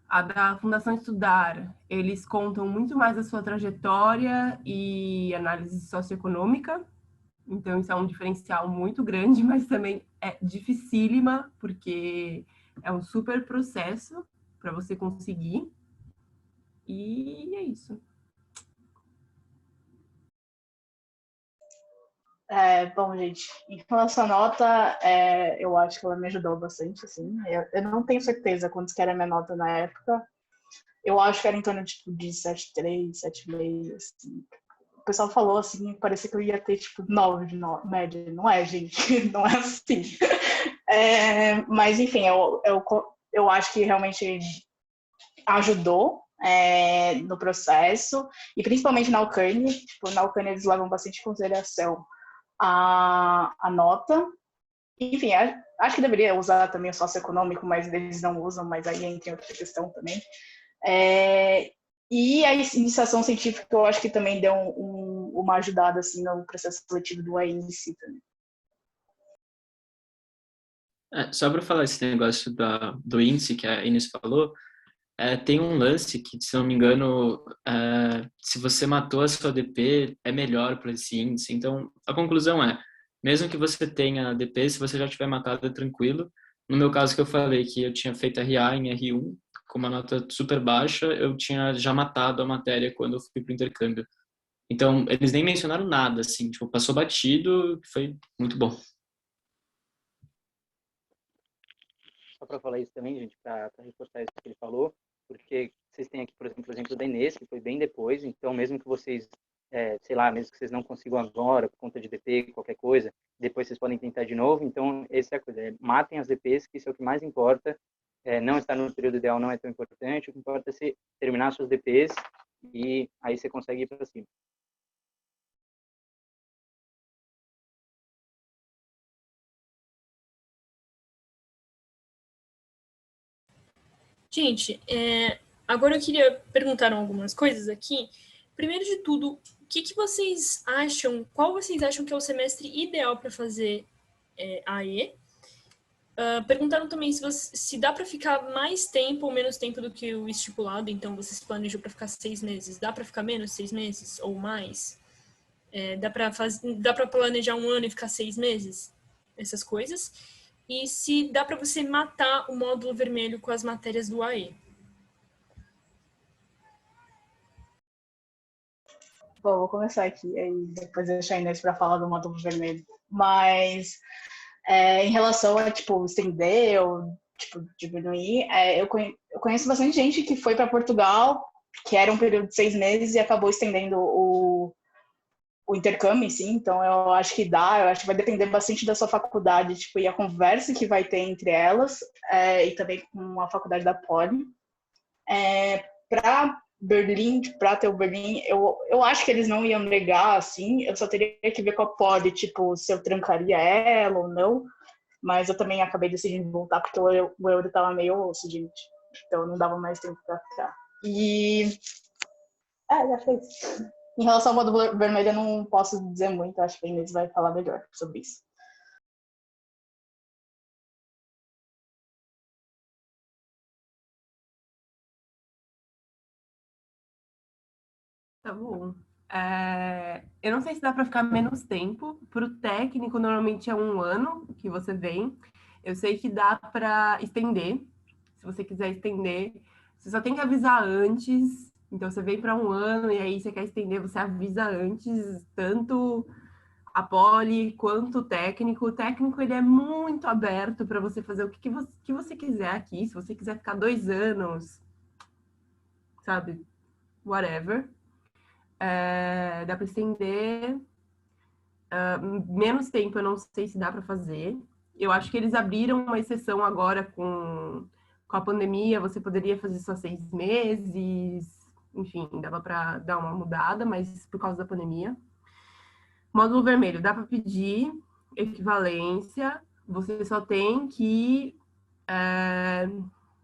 A da Fundação Estudar, eles contam muito mais a sua trajetória e análise socioeconômica, então isso é um diferencial muito grande, mas também é dificílima, porque é um super processo para você conseguir, e é isso. Bom, gente, em relação à nota, eu acho que ela me ajudou bastante, assim. Eu não tenho certeza quantos que era a minha nota na época. Eu acho que era em torno tipo, de 7,3, 7,5, assim. O pessoal falou assim, parecia que eu ia ter tipo 9 de média. Não é, gente, não é assim. Mas, enfim, eu acho que realmente ajudou no processo, e principalmente na Ucrânia. Tipo, na Ucrânia eles levam bastante em consideração a nota. Enfim, acho que deveria usar também o socioeconômico, mas eles não usam, mas aí entra em outra questão também. E a iniciação científica eu acho que também deu uma ajudada assim, no processo seletivo do AINSE também. Só para falar esse negócio do índice que a Inês falou, tem um lance que, se não me engano, se você matou a sua DP, é melhor para esse índice. Então, a conclusão é, mesmo que você tenha DP, se você já tiver matado, é tranquilo. No meu caso que eu falei que eu tinha feito RA em R1, com uma nota super baixa, eu tinha já matado a matéria quando eu fui para o intercâmbio. Então, eles nem mencionaram nada, assim, tipo, passou batido, foi muito bom. Só para falar isso também, gente, para reforçar isso que ele falou, porque vocês têm aqui, por exemplo, o da Inês, que foi bem depois, então mesmo que vocês, sei lá, mesmo que vocês não consigam agora, por conta de DP, qualquer coisa, depois vocês podem tentar de novo, então essa é a coisa, matem as DPs, que isso é o que mais importa, não estar no período ideal não é tão importante, o que importa é você terminar suas DPs e aí você consegue ir para cima. Gente, agora eu queria perguntar algumas coisas aqui. Primeiro de tudo, o que vocês acham, qual vocês acham que é o semestre ideal para fazer AE? Perguntaram também se dá para ficar mais tempo ou menos tempo do que o estipulado, então vocês planejam para ficar 6 meses. Dá para ficar menos 6 meses ou mais? Dá para planejar um ano e ficar 6 meses? Essas coisas. E se dá para você matar o módulo vermelho com as matérias do AE? Bom, vou começar aqui, aí depois deixar a Inês para falar do módulo vermelho. Mas em relação a tipo estender ou tipo diminuir, eu conheço bastante gente que foi para Portugal, que era um período de 6 meses e acabou estendendo o intercâmbio, sim. Então eu acho que eu acho que vai depender bastante da sua faculdade, tipo, e a conversa que vai ter entre elas, e também com a faculdade da Poli. Para Berlim, para ter o Berlim, eu acho que eles não iam negar, assim. Eu só teria que ver com a Poli, tipo, se eu trancaria ela ou não. Mas eu também acabei decidindo voltar porque o euro tava meio osso, gente. Então não dava mais tempo pra ficar. E. Já fez. Em relação ao módulo vermelho, eu não posso dizer muito. Acho que a Inês vai falar melhor sobre isso. Tá bom. Eu não sei se dá para ficar menos tempo. Para o técnico, normalmente é 1 ano que você vem. Eu sei que dá para estender, se você quiser estender, você só tem que avisar antes. Então, você vem para um ano e aí você quer estender, você avisa antes, tanto a poli quanto o técnico. O técnico, ele é muito aberto para você fazer o que você quiser aqui. Se você quiser ficar 2 anos, sabe, whatever. Dá para estender. Menos tempo, eu não sei se dá para fazer. Eu acho que eles abriram uma exceção agora com a pandemia, você poderia fazer só 6 meses, enfim, dava para dar uma mudada, mas por causa da pandemia. Módulo vermelho, dá para pedir equivalência, você só tem que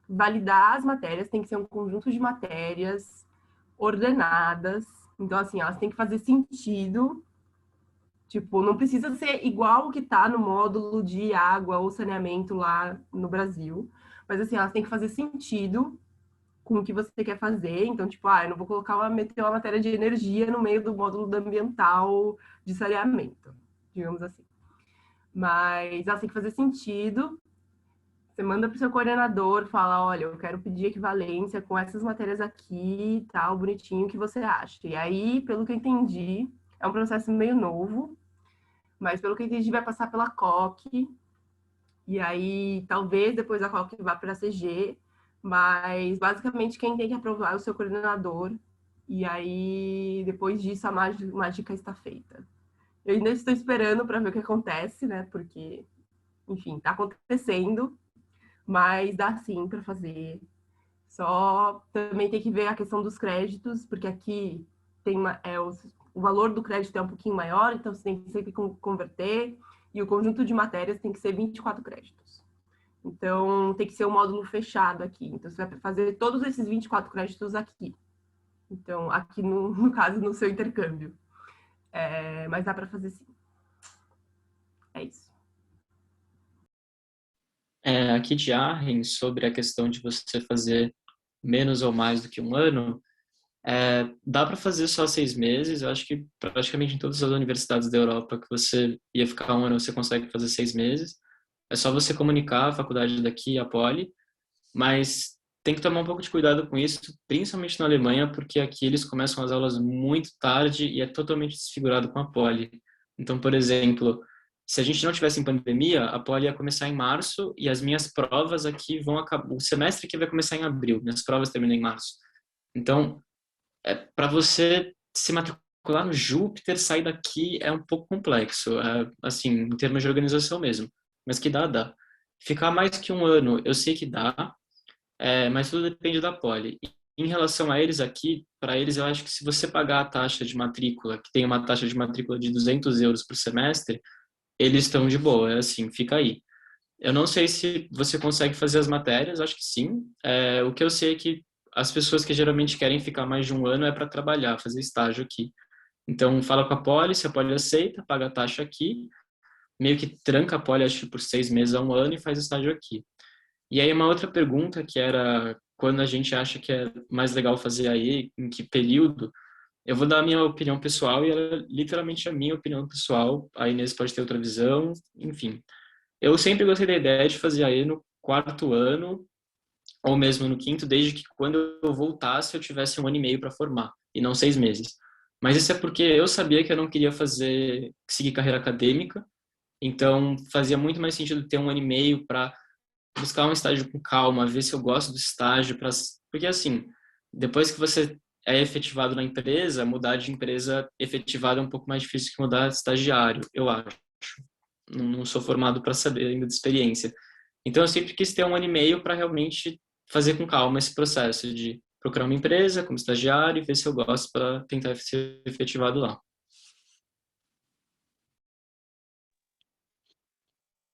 validar as matérias, tem que ser um conjunto de matérias ordenadas, então, assim, elas têm que fazer sentido. Tipo, não precisa ser igual o que está no módulo de água ou saneamento lá no Brasil. Mas, assim, elas têm que fazer sentido com o que você quer fazer. Então, tipo, eu não vou meter uma matéria de energia no meio do módulo do ambiental de saneamento, digamos assim. Mas elas têm que fazer sentido. Você manda para o seu coordenador, fala, olha, eu quero pedir equivalência com essas matérias aqui, tal, bonitinho, o que você acha? E aí, pelo que eu entendi, é um processo meio novo, mas pelo que eu entendi, vai passar pela COC, e aí talvez depois a COC vá para a CG, mas basicamente quem tem que aprovar é o seu coordenador, e aí depois disso a mágica está feita. Eu ainda estou esperando para ver o que acontece, né? Porque, enfim, está acontecendo, mas dá sim para fazer. Só também tem que ver a questão dos créditos, porque aqui tem o valor do crédito é um pouquinho maior, então você tem que sempre converter, e o conjunto de matérias tem que ser 24 créditos. Então, tem que ser um módulo fechado aqui. Então, você vai fazer todos esses 24 créditos aqui. Então, aqui no caso, no seu intercâmbio. Mas dá para fazer sim. É isso. Aqui de Arren, sobre a questão de você fazer menos ou mais do que um ano, dá para fazer só 6 meses. Eu acho que praticamente em todas as universidades da Europa que você ia ficar um ano, você consegue fazer 6 meses. É só você comunicar a faculdade daqui, a Poli, mas tem que tomar um pouco de cuidado com isso, principalmente na Alemanha, porque aqui eles começam as aulas muito tarde e é totalmente desfigurado com a Poli. Então, por exemplo, se a gente não tivesse em pandemia, a Poli ia começar em março e as minhas provas aqui vão acabar, o semestre aqui vai começar em abril, minhas provas terminam em março. Então, para você se matricular no Júpiter, sair daqui é um pouco complexo, assim, em termos de organização mesmo. Mas que dá. Ficar mais que um ano, eu sei que dá, mas tudo depende da Poli. Em relação a eles aqui, para eles, eu acho que se você pagar a taxa de matrícula, que tem uma taxa de matrícula de 200 euros por semestre, eles estão de boa, assim, fica aí. Eu não sei se você consegue fazer as matérias, acho que sim. O que eu sei é que as pessoas que geralmente querem ficar mais de um ano é para trabalhar, fazer estágio aqui. Então, fala com a Poli, se a Poli aceita, paga a taxa aqui, meio que tranca a Poli, acho que por 6 meses a um ano e faz estágio aqui. E aí uma outra pergunta que era quando a gente acha que é mais legal fazer aí, em que período, eu vou dar a minha opinião pessoal e ela é literalmente a minha opinião pessoal, a Inês pode ter outra visão, enfim. Eu sempre gostei da ideia de fazer aí no 4º ano, ou mesmo no 5º, desde que quando eu voltasse eu tivesse um ano e meio para formar, e não 6 meses. Mas isso é porque eu sabia que eu não queria seguir carreira acadêmica, então fazia muito mais sentido ter um ano e meio para buscar um estágio com calma, ver se eu gosto do estágio, porque assim, depois que você é efetivado na empresa, mudar de empresa efetivada é um pouco mais difícil que mudar de estagiário, eu acho. Não sou formado para saber ainda de experiência. Então eu sempre quis ter um ano e meio para realmente fazer com calma esse processo de procurar uma empresa como estagiário e ver se eu gosto para tentar ser efetivado lá.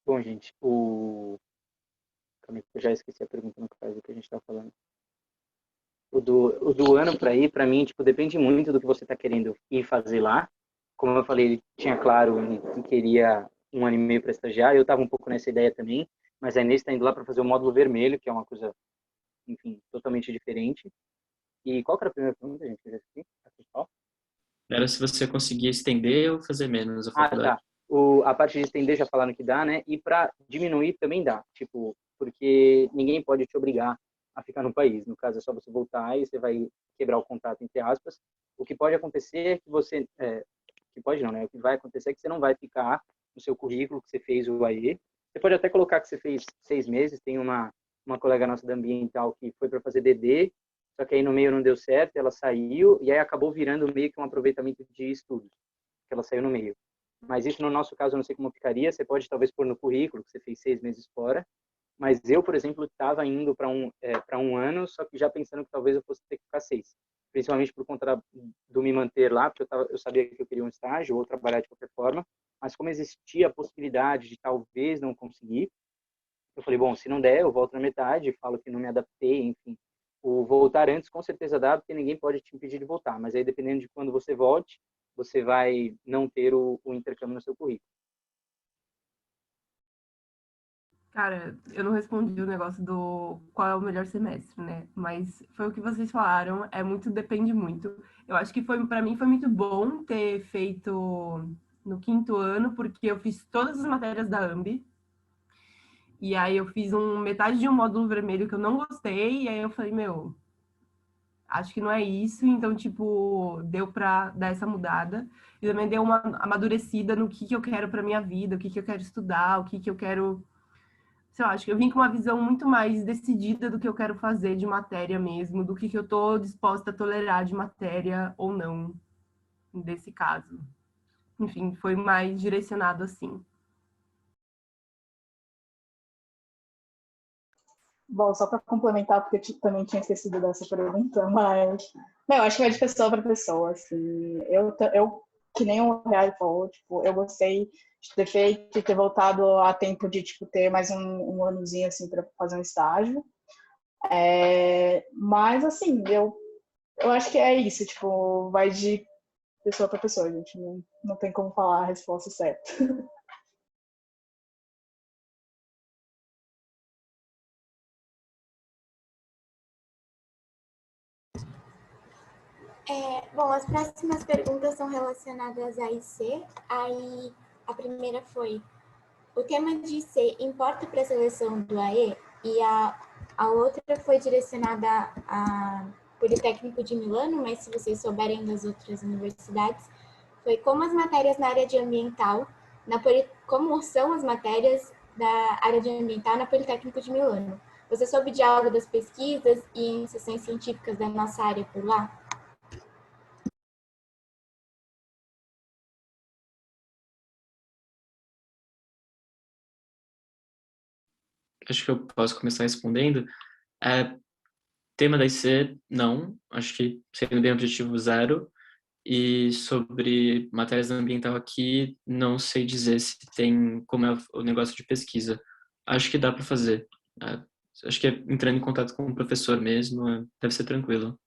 Bom, gente, Calma aí, eu já esqueci a pergunta no caso do que a gente está falando. O do ano para ir, para mim, tipo, depende muito do que você está querendo ir fazer lá. Como eu falei, ele tinha claro que queria um ano e meio para estagiar. Eu estava um pouco nessa ideia também, mas a Inês está indo lá para fazer o módulo vermelho, que é uma coisa, enfim, totalmente diferente. E qual que era a primeira pergunta, gente? A principal? Era se você conseguia estender ou fazer menos a faculdade. Tá. A parte de estender já falaram que dá, né? E para diminuir também dá, tipo, porque ninguém pode te obrigar a ficar no país. No caso, é só você voltar e você vai quebrar o contato, entre aspas. O que pode acontecer é que você... que pode não, né? O que vai acontecer é que você não vai ficar no seu currículo que você fez o AE. Você pode até colocar que você fez 6 meses. Tem uma colega nossa da ambiental que foi para fazer DD, só que aí no meio não deu certo, ela saiu e aí acabou virando meio que um aproveitamento de estudos, que ela saiu no meio. Mas isso no nosso caso eu não sei como ficaria. Você pode talvez pôr no currículo que você fez 6 meses fora. Mas eu, por exemplo, estava indo para um ano, só que já pensando que talvez eu fosse ter que ficar 6. Principalmente por conta do me manter lá, porque eu sabia que eu queria um estágio ou trabalhar de qualquer forma. Mas como existia a possibilidade de talvez não conseguir, eu falei, bom, se não der, eu volto na metade, falo que não me adaptei, enfim. O voltar antes com certeza dá, porque ninguém pode te impedir de voltar. Mas aí, dependendo de quando você volte, você vai não ter o intercâmbio no seu currículo. Cara, eu não respondi o negócio do qual é o melhor semestre, né? Mas foi o que vocês falaram, depende muito. Eu acho que para mim foi muito bom ter feito no 5º ano, porque eu fiz todas as matérias da AMB. E aí eu fiz metade de um módulo vermelho que eu não gostei, e aí eu falei, meu, acho que não é isso, então, tipo, deu pra dar essa mudada. E também deu uma amadurecida no que eu quero pra minha vida, o que eu quero estudar, o que eu quero... Sei lá, acho que eu vim com uma visão muito mais decidida do que eu quero fazer de matéria mesmo, do que eu tô disposta a tolerar de matéria ou não, desse caso. Enfim, foi mais direcionado assim. Bom, só para complementar, porque eu também tinha esquecido dessa pergunta, mas eu acho que vai de pessoa para pessoa, assim. Eu que nem o Real falou, tipo, eu gostei de ter feito e ter voltado a tempo de tipo ter mais um anozinho assim para fazer um estágio. Mas assim, eu acho que é isso, tipo, vai de pessoa para pessoa, gente. Não tem como falar a resposta certa. Bom, as próximas perguntas são relacionadas a IC. Aí a primeira foi: o tema de IC importa para a seleção do AE? E a outra foi direcionada a Politécnico de Milano, mas se vocês souberem das outras universidades, foi como as matérias na área de ambiental, como são as matérias da área de ambiental na Politécnico de Milano. Você soube de algo das pesquisas e iniciações científicas da nossa área por lá? Acho que eu posso começar respondendo. Tema da IC, não. Acho que sendo bem objetivo, 0. E sobre matérias ambiental aqui, não sei dizer se tem como é o negócio de pesquisa. Acho que dá para fazer. Acho que entrando em contato com o professor mesmo, deve ser tranquilo.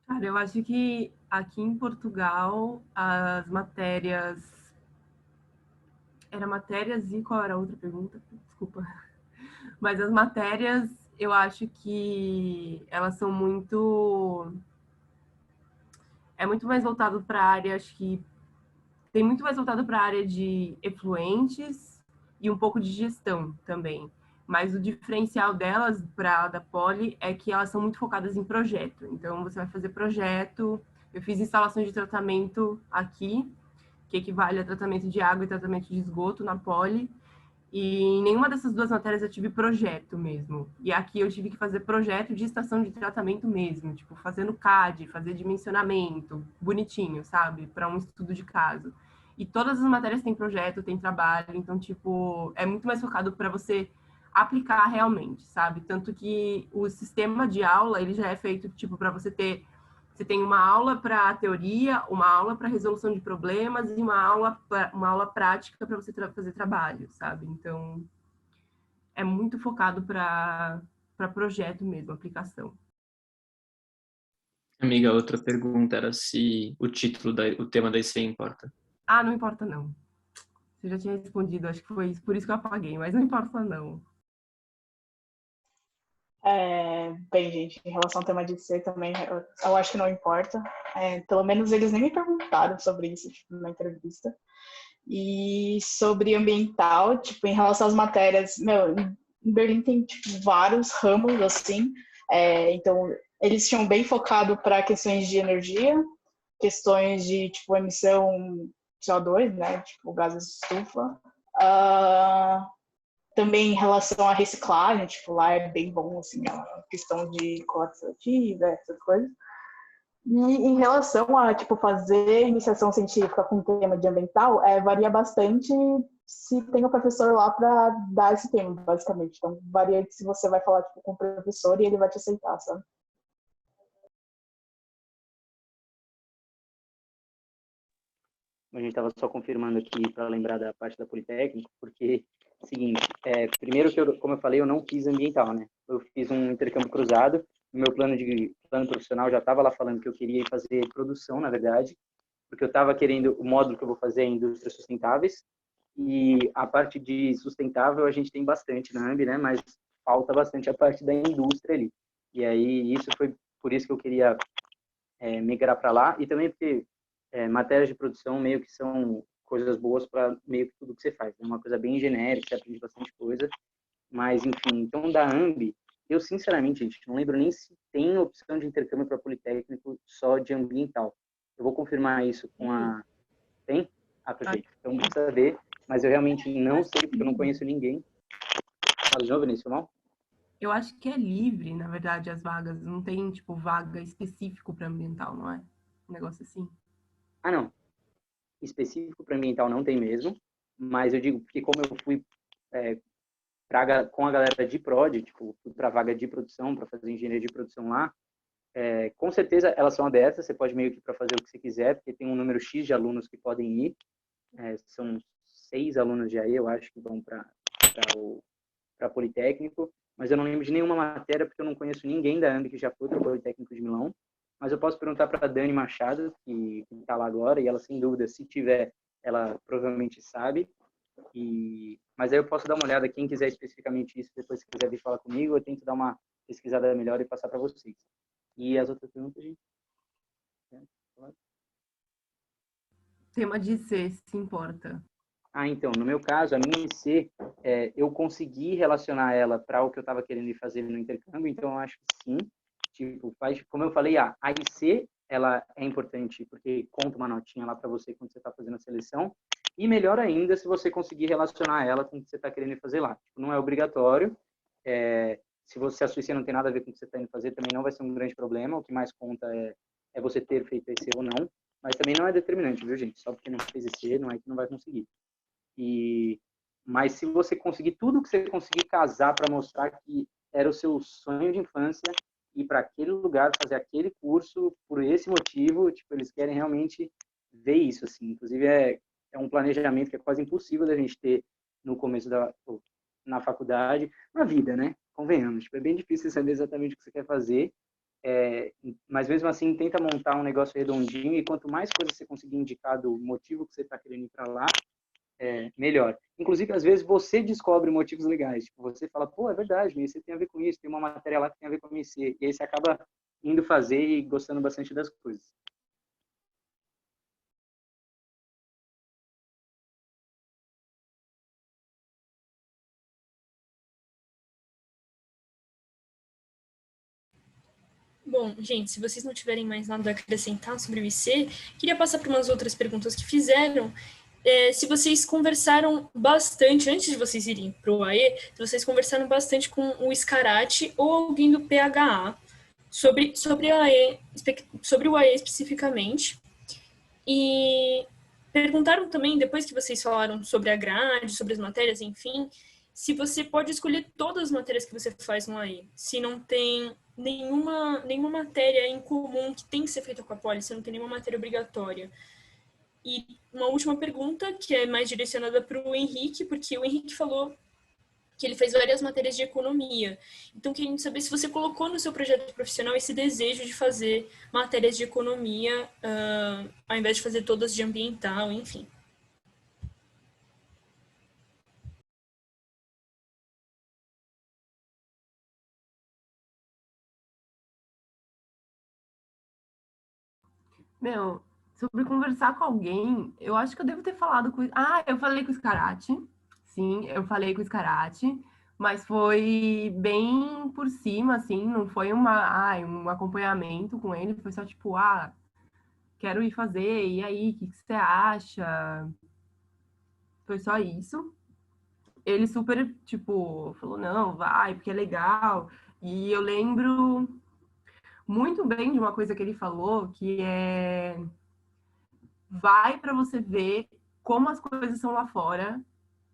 Cara, eu acho que aqui em Portugal, as matérias... Era matérias e qual era a outra pergunta? Desculpa. Mas as matérias, eu acho que elas são muito... É muito mais voltado para a área, acho que tem muito mais voltado para a área de efluentes e um pouco de gestão também. Mas o diferencial delas para a da Poli é que elas são muito focadas em projeto. Então, você vai fazer projeto. Eu fiz instalações de tratamento aqui, que equivale a tratamento de água e tratamento de esgoto na Poli. E em nenhuma dessas duas matérias eu tive projeto mesmo. E aqui eu tive que fazer projeto de estação de tratamento mesmo, tipo, fazendo CAD, fazer dimensionamento, bonitinho, sabe? Para um estudo de caso. E todas as matérias têm projeto, tem trabalho, então, tipo, é muito mais focado para você aplicar realmente, sabe? Tanto que o sistema de aula, ele já é feito, tipo, para você ter... Você tem uma aula para teoria, uma aula para resolução de problemas e uma aula prática para você fazer trabalho, sabe? Então, é muito focado para projeto mesmo, aplicação. Amiga, outra pergunta era se o tema da IC importa. Ah, não importa não. Você já tinha respondido, acho que foi por isso que eu apaguei, mas não importa não. Bem, gente, em relação ao tema de ser também, eu acho que não importa. Pelo menos eles nem me perguntaram sobre isso, tipo, na entrevista. E sobre ambiental, tipo, em relação às matérias, meu, em Berlim tem tipo, vários ramos, assim. Então, eles tinham bem focado para questões de energia, questões de, tipo, emissão CO2, né, tipo, gases de estufa. Também em relação à reciclagem, tipo, lá é bem bom, assim, a questão de coleta seletiva, essas coisas. E em relação a, tipo, fazer iniciação científica com tema de ambiental, varia bastante se tem o professor lá para dar esse tema, basicamente. Então, varia se você vai falar, tipo, com o professor e ele vai te aceitar, sabe? A gente estava só confirmando aqui para lembrar da parte da Politécnico, porque, seguinte, primeiro que, como eu falei, eu não fiz ambiental, né? Eu fiz um intercâmbio cruzado, no meu plano profissional já estava lá falando que eu queria fazer produção, na verdade, porque eu estava querendo, o módulo que eu vou fazer é indústrias sustentáveis, e a parte de sustentável a gente tem bastante na AMB, né? Mas falta bastante a parte da indústria ali. E aí, isso foi por isso que eu queria migrar para lá, e também porque matérias de produção meio que são coisas boas para meio que tudo que você faz. É uma coisa bem genérica, você aprende bastante coisa, mas enfim, então da AMB, eu sinceramente, gente, não lembro nem se tem opção de intercâmbio para Politécnico só de ambiental. Eu vou confirmar isso com a... Tem? Ah, perfeito. Então, precisa saber, mas eu realmente não sei, porque eu não conheço ninguém. Fala de novo, Vinícius, foi mal? Eu acho que é livre, na verdade, as vagas. Não tem, tipo, vaga específico para ambiental, não é? Um negócio assim. Ah, não. Específico para ambiental não tem mesmo, mas eu digo porque como eu fui com a galera de prod, tipo, fui para vaga de produção, para fazer engenharia de produção lá, com certeza elas são abertas, você pode meio que para fazer o que você quiser, porque tem um número X de alunos que podem ir, são 6 alunos de aí, eu acho, que vão para Politécnico, mas eu não lembro de nenhuma matéria, porque eu não conheço ninguém da AMB que já foi para o Politécnico de Milão, mas eu posso perguntar para a Dani Machado, que está lá agora, e ela, sem dúvida, se tiver, ela provavelmente sabe, mas aí eu posso dar uma olhada, quem quiser especificamente isso, depois se quiser vir falar comigo, eu tento dar uma pesquisada melhor e passar para vocês. E as outras perguntas, gente? Tema de ser, se importa. Ah, então, no meu caso, a minha IC, eu consegui relacionar ela para o que eu estava querendo ir fazer no intercâmbio, então eu acho que sim. Tipo, como eu falei, a IC, ela é importante porque conta uma notinha lá para você quando você está fazendo a seleção, e melhor ainda se você conseguir relacionar ela com o que você está querendo fazer lá. Tipo, não é obrigatório, se a sua IC não tem nada a ver com o que você está indo fazer, também não vai ser um grande problema, o que mais conta é você ter feito a IC ou não, mas também não é determinante, viu, gente? Só porque não fez IC, não é que não vai conseguir. Mas se você conseguir tudo que você conseguir casar para mostrar que era o seu sonho de infância ir para aquele lugar, fazer aquele curso por esse motivo, tipo, eles querem realmente ver isso, assim. Inclusive, é um planejamento que é quase impossível da gente ter no começo na faculdade, na vida, né? Convenhamos. Tipo, é bem difícil saber exatamente o que você quer fazer, mas mesmo assim, tenta montar um negócio redondinho e quanto mais coisas você conseguir indicar do motivo que você está querendo ir para lá, melhor. Inclusive, às vezes, você descobre motivos legais. Tipo, você fala, pô, é verdade, minha IC tem a ver com isso, tem uma matéria lá que tem a ver com a minha IC. E aí você acaba indo fazer e gostando bastante das coisas. Bom, gente, se vocês não tiverem mais nada a acrescentar sobre o IC, queria passar para umas outras perguntas que fizeram. Se vocês conversaram bastante, antes de vocês irem para o AE, se vocês conversaram bastante com o Scarati ou alguém do PHA sobre o AE especificamente. E perguntaram também, depois que vocês falaram sobre a grade, sobre as matérias, enfim, se você pode escolher todas as matérias que você faz no AE, se não tem nenhuma matéria em comum que tem que ser feita com a Poli, se não tem nenhuma matéria obrigatória. E uma última pergunta, que é mais direcionada para o Henrique, porque o Henrique falou que ele fez várias matérias de economia. Então, queria saber se você colocou no seu projeto profissional esse desejo de fazer matérias de economia, ao invés de fazer todas de ambiental, enfim. Meu, sobre conversar com alguém, eu acho que eu devo ter falado com. Ah, eu falei com o Scarati. Sim, eu falei com o Scarati, mas foi bem por cima, assim, não foi um acompanhamento com ele, foi só tipo, quero ir fazer, e aí, o que você acha? Foi só isso. Ele super, tipo, falou, não, vai, porque é legal. E eu lembro muito bem de uma coisa que ele falou, que é vai para você ver como as coisas são lá fora,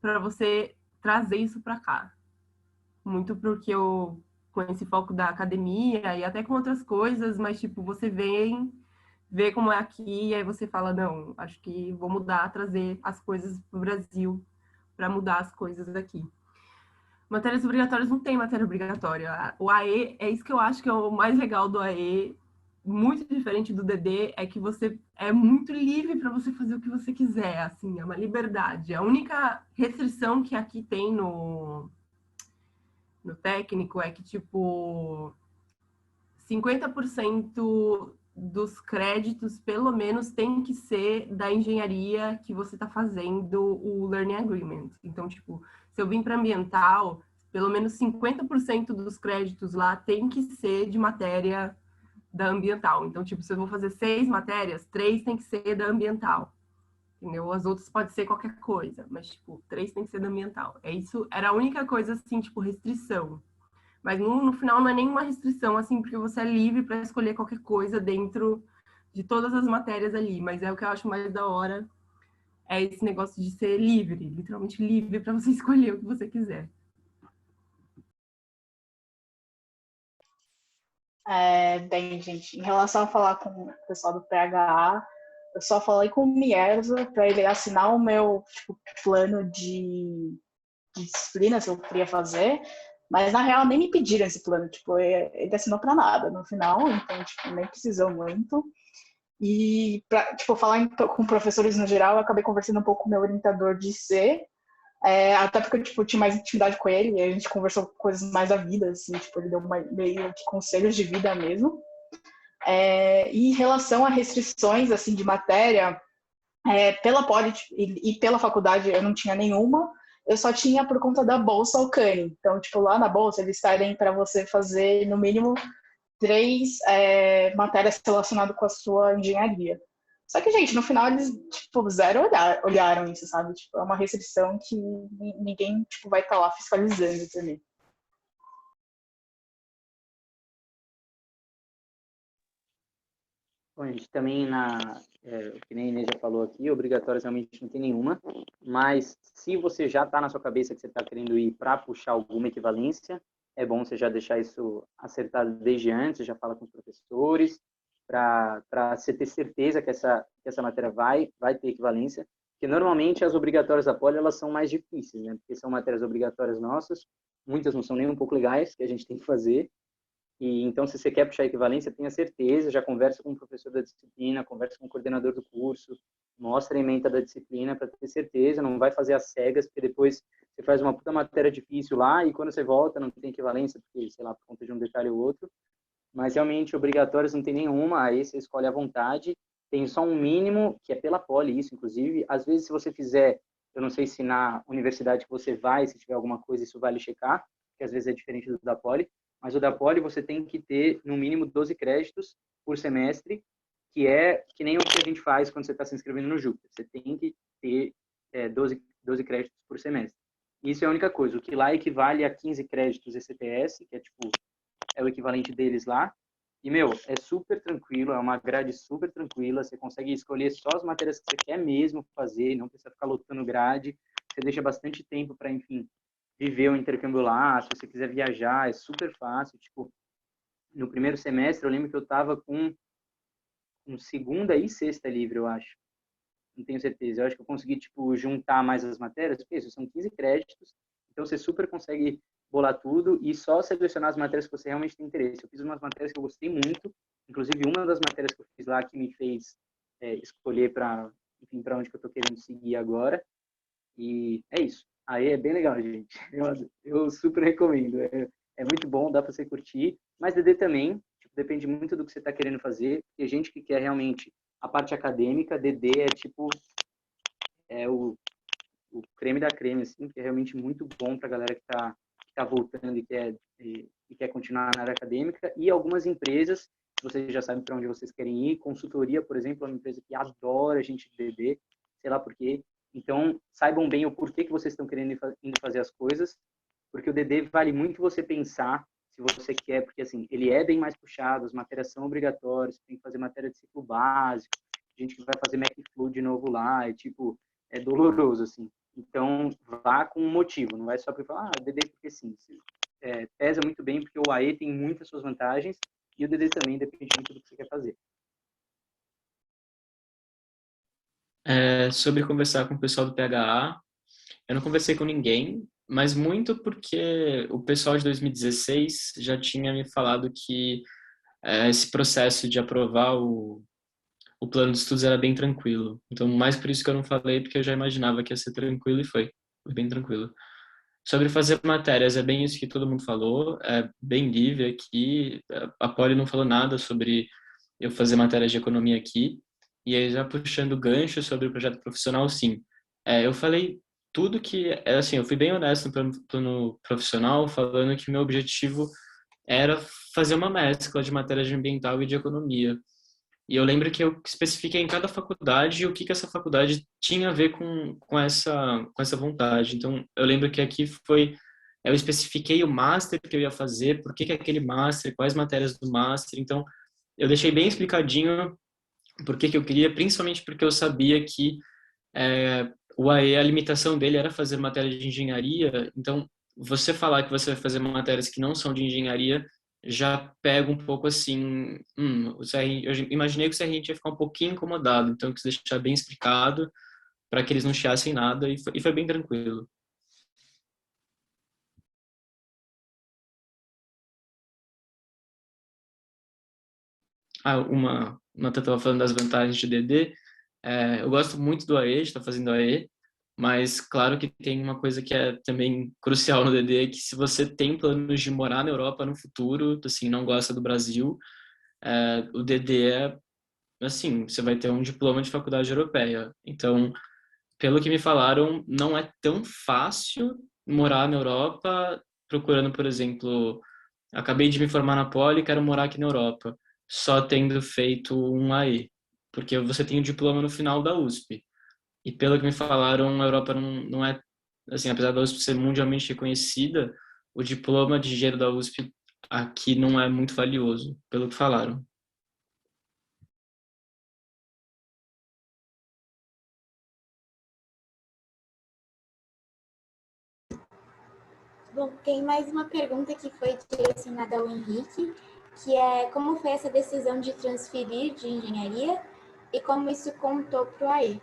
para você trazer isso para cá. Muito porque eu com esse foco da academia e até com outras coisas, mas tipo, você vem, vê como é aqui e aí você fala, não, acho que vou mudar, trazer as coisas para o Brasil para mudar as coisas aqui. Matérias obrigatórias não tem matéria obrigatória. O AE, é isso que eu acho que é o mais legal do AE, muito diferente do DD, é que você é muito livre para você fazer o que você quiser, assim, é uma liberdade. A única restrição que aqui tem no técnico é que, tipo, 50% dos créditos, pelo menos, tem que ser da engenharia que você está fazendo o Learning Agreement. Então, tipo, se eu vim para ambiental, pelo menos 50% dos créditos lá tem que ser de matéria da ambiental. Então, tipo, se eu vou fazer 6 matérias, 3 tem que ser da ambiental. Entendeu? As outras pode ser qualquer coisa, mas, tipo, 3 tem que ser da ambiental. É isso, era a única coisa, assim, tipo, restrição. Mas no final não é nenhuma restrição, assim, porque você é livre para escolher qualquer coisa dentro de todas as matérias ali. Mas é o que eu acho mais da hora, é esse negócio de ser livre, literalmente livre para você escolher o que você quiser. Bem, gente, em relação a falar com o pessoal do PHA, eu só falei com o Mierza para ele assinar o meu tipo, plano de disciplinas que eu queria fazer, mas na real nem me pediram esse plano, tipo, ele assinou para nada no final, então tipo, nem precisou muito. E para tipo, falar com professores no geral, eu acabei conversando um pouco com o meu orientador de C, até porque eu tipo, tinha mais intimidade com ele, e a gente conversou coisas mais da vida, assim, tipo, ele deu meio que conselhos de vida mesmo. E em relação a restrições assim de matéria, pela Poli e pela faculdade eu não tinha nenhuma, eu só tinha por conta da bolsa Alcane. Então, tipo, lá na bolsa eles pedem para você fazer no mínimo 3 matérias relacionadas com a sua engenharia. Só que, gente, no final eles, tipo, zero olharam isso, sabe? Tipo, é uma restrição que ninguém, tipo, vai estar lá fiscalizando também. Bom, a gente também, que nem a Inês já falou aqui, obrigatórias realmente não tem nenhuma, mas se você já está na sua cabeça que você está querendo ir para puxar alguma equivalência, é bom você já deixar isso acertado desde antes, já fala com os professores, para você ter certeza que essa matéria vai ter equivalência, porque normalmente as obrigatórias da Poli, elas são mais difíceis, né? Porque são matérias obrigatórias nossas, muitas não são nem um pouco legais, que a gente tem que fazer. E então, se você quer puxar equivalência, tenha certeza, já conversa com o professor da disciplina, conversa com o coordenador do curso, mostra a ementa da disciplina para ter certeza, não vai fazer as cegas, porque depois você faz uma puta matéria difícil lá e quando você volta não tem equivalência, porque, sei lá, por conta de um detalhe ou outro. Mas realmente obrigatórios não tem nenhuma, aí você escolhe à vontade. Tem só um mínimo, que é pela Poli, isso, inclusive. Às vezes, se você fizer, eu não sei se na universidade que você vai, se tiver alguma coisa, isso vale checar, que às vezes é diferente do da Poli. Mas o da Poli você tem que ter no mínimo 12 créditos por semestre, que é que nem o que a gente faz quando você está se inscrevendo no Júpiter. Você tem que ter 12 créditos por semestre. Isso é a única coisa. O que lá equivale a 15 créditos ECTS, que é tipo é o equivalente deles lá. E, meu, é super tranquilo, é uma grade super tranquila, você consegue escolher só as matérias que você quer mesmo fazer, não precisa ficar lotando grade, você deixa bastante tempo para, enfim, viver o intercâmbio lá, se você quiser viajar, é super fácil, tipo, no primeiro semestre eu lembro que eu tava com segunda e sexta livre, eu acho, não tenho certeza, eu acho que eu consegui, tipo, juntar mais as matérias, porque isso são 15 créditos, então você super consegue bolar tudo e só selecionar as matérias que você realmente tem interesse. Eu fiz umas matérias que eu gostei muito, inclusive uma das matérias que eu fiz lá que me fez escolher para, enfim, para onde que eu tô querendo seguir agora. E é isso. Aí é bem legal, gente. Eu super recomendo. É muito bom, dá para você curtir. Mas DD também, tipo, depende muito do que você está querendo fazer. Tem gente que quer realmente a parte acadêmica, DD é tipo o creme da creme, assim, que é realmente muito bom para a galera que tá voltando e quer continuar na área acadêmica. E algumas empresas, vocês já sabem para onde vocês querem ir. Consultoria, por exemplo, é uma empresa que adora gente de DD, sei lá por quê. Então, saibam bem o porquê que vocês estão querendo indo fazer as coisas, porque o DD vale muito você pensar se você quer, porque assim, ele é bem mais puxado, as matérias são obrigatórias, tem que fazer matéria de ciclo básico, gente que vai fazer MacFlu de novo lá, é doloroso, assim. Então, vá com um motivo, não vai só porque falar, DD porque sim. Pesa muito bem, porque o AE tem muitas suas vantagens, e o DD também depende muito do que você quer fazer. Sobre conversar com o pessoal do PHA, eu não conversei com ninguém, mas muito porque o pessoal de 2016 já tinha me falado que esse processo de aprovar o plano de estudos era bem tranquilo. Então, mais por isso que eu não falei, porque eu já imaginava que ia ser tranquilo e foi bem tranquilo. Sobre fazer matérias, é bem isso que todo mundo falou, é bem livre aqui. A Poli não falou nada sobre eu fazer matérias de economia aqui. E aí, já puxando o gancho sobre o projeto profissional, sim. Eu falei tudo que, assim, eu fui bem honesto no plano profissional, falando que meu objetivo era fazer uma mescla de matérias de ambiental e de economia. E eu lembro que eu especifiquei em cada faculdade o que essa faculdade tinha a ver com essa vontade. Então, eu lembro que aqui eu especifiquei o master que eu ia fazer, por que aquele master, quais matérias do master. Então, eu deixei bem explicadinho por que eu queria, principalmente porque eu sabia que o AE, a limitação dele era fazer matéria de engenharia. Então, você falar que você vai fazer matérias que não são de engenharia já pega um pouco assim, eu imaginei que o CRN ia ficar um pouquinho incomodado, então eu quis deixar bem explicado para que eles não chiassem nada e foi bem tranquilo. Uma Nata estava falando das vantagens de DD, eu gosto muito do AE, de estar fazendo AE, mas claro que tem uma coisa que é também crucial no DD, que se você tem planos de morar na Europa no futuro, assim, não gosta do Brasil, o DD assim, você vai ter um diploma de faculdade europeia. Então, pelo que me falaram, não é tão fácil morar na Europa procurando, por exemplo, acabei de me formar na Poli e quero morar aqui na Europa, só tendo feito um AE, porque você tem o diploma no final da USP. E pelo que me falaram, a Europa não é, assim, apesar da USP ser mundialmente reconhecida, o diploma de engenheiro da USP aqui não é muito valioso, pelo que falaram. Bom, tem mais uma pergunta que foi direcionada ao Henrique, que é como foi essa decisão de transferir de engenharia e como isso contou para o AE?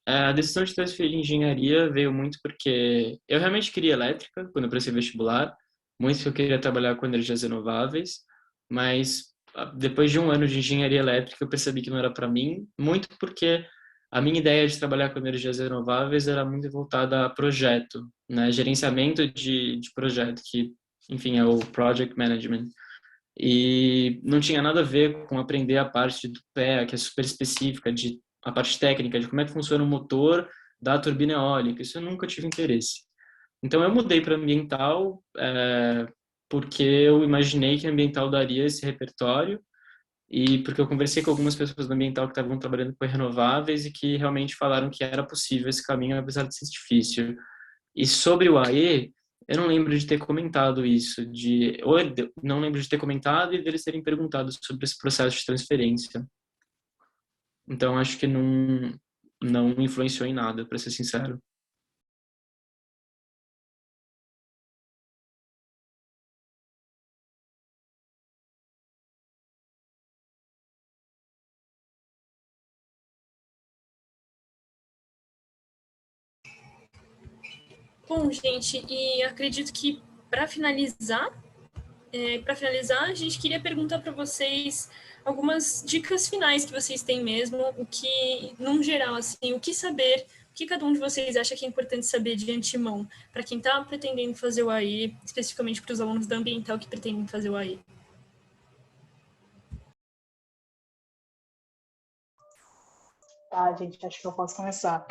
A decisão de transferir de engenharia veio muito porque eu realmente queria elétrica quando eu prestei vestibular, muito porque eu queria trabalhar com energias renováveis, mas depois de um ano de engenharia elétrica eu percebi que não era para mim, muito porque a minha ideia de trabalhar com energias renováveis era muito voltada a projeto, né, gerenciamento de projeto, que, enfim, é o project management. E não tinha nada a ver com aprender a parte do pé, que é super específica, de a parte técnica de como é que funciona o motor da turbina eólica. Isso eu nunca tive interesse. Então eu mudei para ambiental porque eu imaginei que ambiental daria esse repertório e porque eu conversei com algumas pessoas do ambiental que estavam trabalhando com renováveis e que realmente falaram que era possível esse caminho, apesar de ser difícil. E sobre o AE, eu não lembro de ter comentado isso, não lembro de ter comentado e deles terem perguntado sobre esse processo de transferência. Então, acho que não influenciou em nada, para ser sincero. Bom, gente, e acredito que para finalizar, a gente queria perguntar para vocês algumas dicas finais que vocês têm mesmo, o que, num geral, assim, o que saber, o que cada um de vocês acha que é importante saber de antemão, para quem está pretendendo fazer o AE, especificamente para os alunos da ambiental que pretendem fazer o AE. Tá, gente, acho que eu posso começar.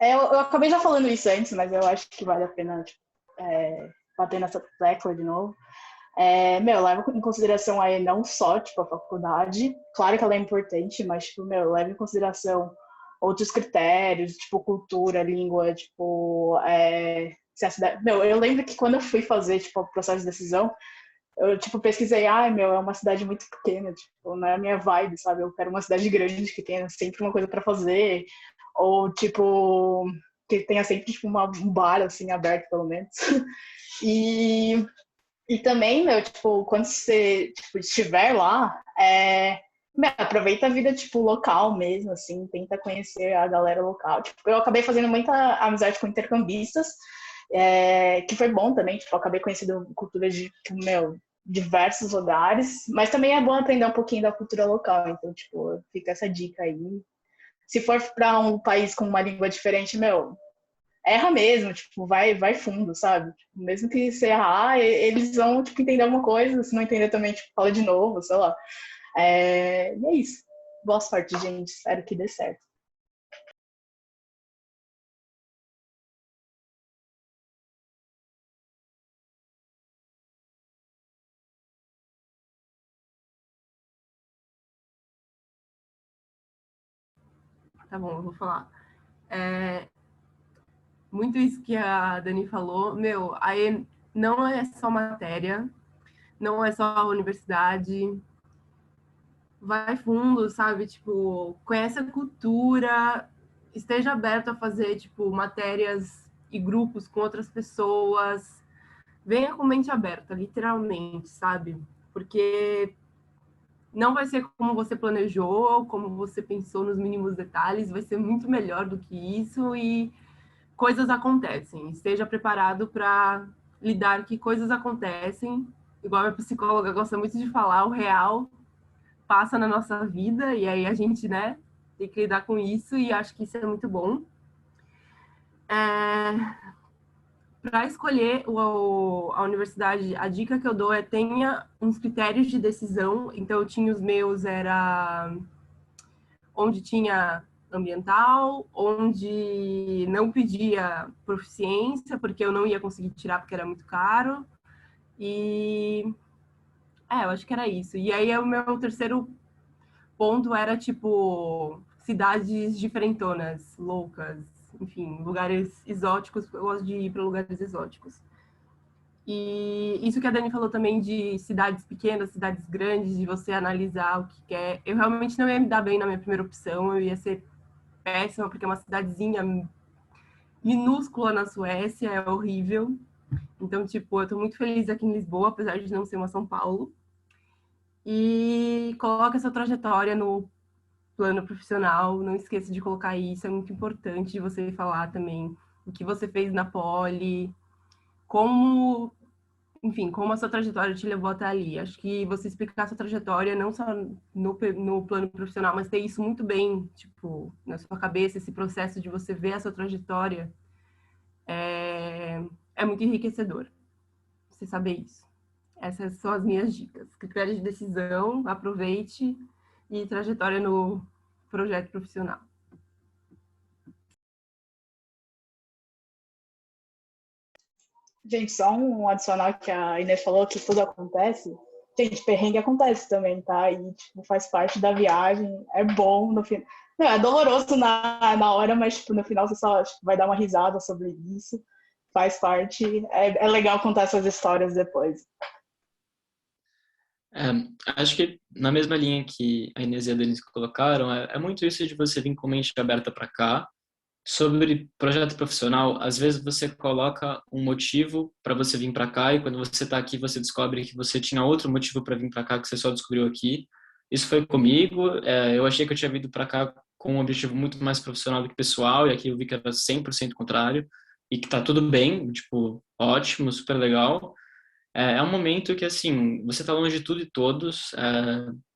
Eu acabei já falando isso antes, mas eu acho que vale a pena tipo, bater nessa tecla de novo. Leva em consideração aí não só, tipo, a faculdade, claro que ela é importante, mas, tipo, leva em consideração outros critérios, tipo, cultura, língua, tipo, se a cidade... eu lembro que quando eu fui fazer, tipo, o processo de decisão, eu, tipo, pesquisei, é uma cidade muito pequena, tipo, não é a minha vibe, sabe? Eu quero uma cidade grande que tenha sempre uma coisa para fazer, ou, tipo, que tenha sempre, tipo, um bar, assim, aberto, pelo menos. E também, tipo, quando você tipo, estiver lá, aproveita a vida, tipo, local mesmo, assim, tenta conhecer a galera local. Tipo, eu acabei fazendo muita amizade com intercambistas, que foi bom também, tipo, eu acabei conhecendo culturas de, tipo, diversos lugares, mas também é bom aprender um pouquinho da cultura local, então, tipo, fica essa dica aí. Se for para um país com uma língua diferente, erra mesmo, tipo, vai fundo, sabe? Tipo, mesmo que você errar, eles vão, tipo, entender alguma coisa, se não entender também, tipo, fala de novo, sei lá. E é isso. Boa sorte, gente. Espero que dê certo. Tá bom, eu vou falar. Muito isso que a Dani falou, aí não é só matéria, não é só a universidade, vai fundo, sabe? Tipo, conhece a cultura, esteja aberto a fazer, tipo, matérias e grupos com outras pessoas, venha com mente aberta, literalmente, sabe? Porque não vai ser como você planejou, como você pensou nos mínimos detalhes, vai ser muito melhor do que isso e coisas acontecem. Esteja preparado para lidar que coisas acontecem. Igual a psicóloga gosta muito de falar, o real passa na nossa vida e aí a gente, né, tem que lidar com isso e acho que isso é muito bom. Para escolher a universidade, a dica que eu dou é tenha uns critérios de decisão. Então, eu tinha os meus, era onde tinha ambiental, onde não pedia proficiência, porque eu não ia conseguir tirar porque era muito caro. E eu acho que era isso. E aí o meu terceiro ponto era tipo cidades diferentonas, loucas, enfim, lugares exóticos, eu gosto de ir para lugares exóticos. E isso que a Dani falou também de cidades pequenas, cidades grandes, de você analisar o que quer. Eu realmente não ia me dar bem na minha primeira opção, eu ia ser péssima, porque é uma cidadezinha minúscula na Suécia, é horrível. Então, tipo, eu tô muito feliz aqui em Lisboa, apesar de não ser uma São Paulo. E coloca essa trajetória no plano profissional, não esqueça de colocar isso, é muito importante de você falar também o que você fez na Poli, como, enfim, como a sua trajetória te levou até ali. Acho que você explicar a sua trajetória não só no plano profissional, mas ter isso muito bem, tipo, na sua cabeça, esse processo de você ver a sua trajetória é muito enriquecedor. Você saber isso. Essas são as minhas dicas. Critérios de decisão, aproveite e trajetória no projeto profissional. Gente, só um adicional que a Inês falou, que tudo acontece. Gente, perrengue acontece também, tá? E, tipo, faz parte da viagem. É bom no final. Não, é doloroso na hora, mas, tipo, no final você só vai dar uma risada sobre isso. Faz parte. É legal contar essas histórias depois. Acho que na mesma linha que a Inês e a Denise colocaram, é muito isso de você vir com mente aberta para cá. Sobre projeto profissional, às vezes você coloca um motivo para você vir para cá e quando você está aqui você descobre que você tinha outro motivo para vir para cá que você só descobriu aqui. Isso foi comigo. Eu achei que eu tinha vindo para cá com um objetivo muito mais profissional do que pessoal e aqui eu vi que era 100% contrário e que tá tudo bem, tipo, ótimo, super legal. É um momento que, assim, você tá longe de tudo e todos,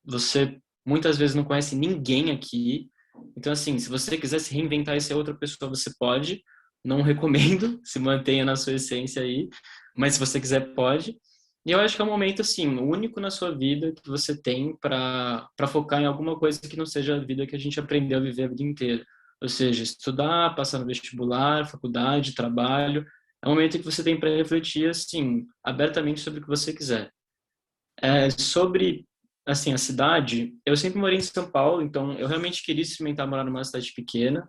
você muitas vezes não conhece ninguém aqui. Então, assim, se você quiser se reinventar e ser outra pessoa, você pode. Não recomendo, se mantenha na sua essência aí, mas se você quiser, pode. E eu acho que é um momento, assim, único na sua vida que você tem para focar em alguma coisa que não seja a vida que a gente aprendeu a viver a vida inteira. Ou seja, estudar, passar no vestibular, faculdade, trabalho. É um momento que você tem para refletir, assim, abertamente sobre o que você quiser. Sobre, assim, a cidade, eu sempre morei em São Paulo, então eu realmente queria experimentar morar numa cidade pequena.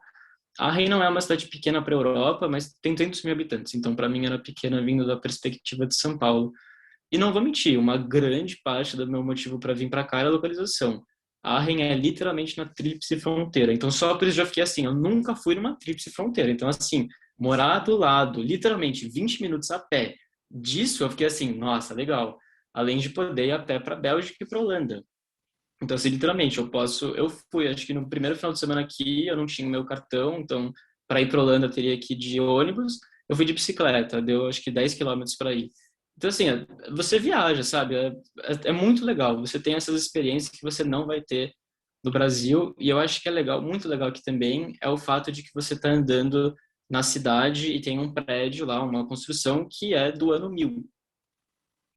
A Rei não é uma cidade pequena para a Europa, mas tem 200 mil habitantes, então para mim era pequena vindo da perspectiva de São Paulo. E não vou mentir, uma grande parte do meu motivo para vir para cá é a localização. Arren é literalmente na tríplice fronteira. Então, só por isso eu já fiquei assim, eu nunca fui numa tríplice fronteira. Então, assim, morar do lado, literalmente 20 minutos a pé, disso eu fiquei assim, nossa, legal. Além de poder ir a pé para Bélgica e para Holanda. Então, assim, literalmente, eu fui, acho que no primeiro final de semana aqui, eu não tinha o meu cartão, então, para ir para Holanda eu teria que ir de ônibus. Eu fui de bicicleta, deu acho que 10 quilômetros para ir. Então, assim, você viaja, sabe? É muito legal. Você tem essas experiências que você não vai ter no Brasil. E eu acho que é legal, muito legal aqui também, é o fato de que você está andando na cidade e tem um prédio lá, uma construção que é do ano 1000,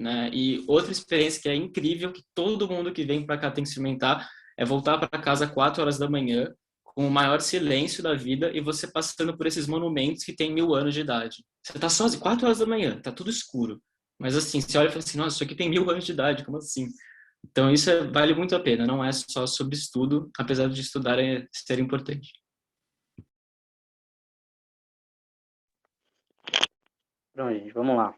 né? E outra experiência que é incrível, que todo mundo que vem para cá tem que experimentar, é voltar para casa 4 horas da manhã, com o maior silêncio da vida, e você passando por esses monumentos que têm 1000 anos de idade. Você tá sozinho, 4 horas da manhã, tá tudo escuro. Mas assim, você olha e fala assim, nossa, isso aqui tem 1000 anos de idade, como assim? Então isso vale muito a pena, não é só sobre estudo, apesar de estudar ser importante. Pronto, gente, vamos lá.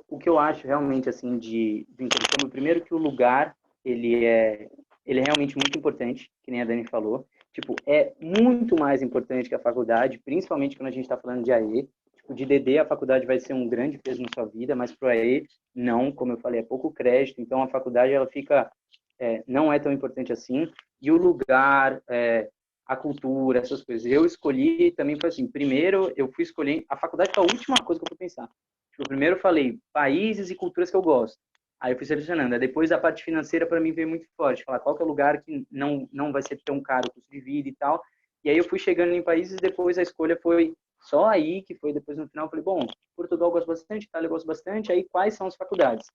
O que eu acho realmente assim do intercâmbio, primeiro que o lugar ele é realmente muito importante, que nem a Dani falou. Tipo, é muito mais importante que a faculdade, principalmente quando a gente está falando de AE. Tipo, de DD a faculdade vai ser um grande peso na sua vida, mas pro AE não, como eu falei, é pouco crédito. Então a faculdade ela fica não é tão importante assim. E o lugar, a cultura, essas coisas. Eu escolhi também foi assim. Primeiro eu fui escolher a faculdade, foi a última coisa que eu fui pensar. Tipo, primeiro eu falei países e culturas que eu gosto. Aí eu fui selecionando. Aí depois a parte financeira para mim veio muito forte. Falar qual que é o lugar que não vai ser tão caro o custo de vida e tal. E aí eu fui chegando em países e depois a escolha foi só aí, que foi depois no final. Eu falei, bom, Portugal eu gosto bastante, Itália eu gosto bastante. Aí quais são as faculdades?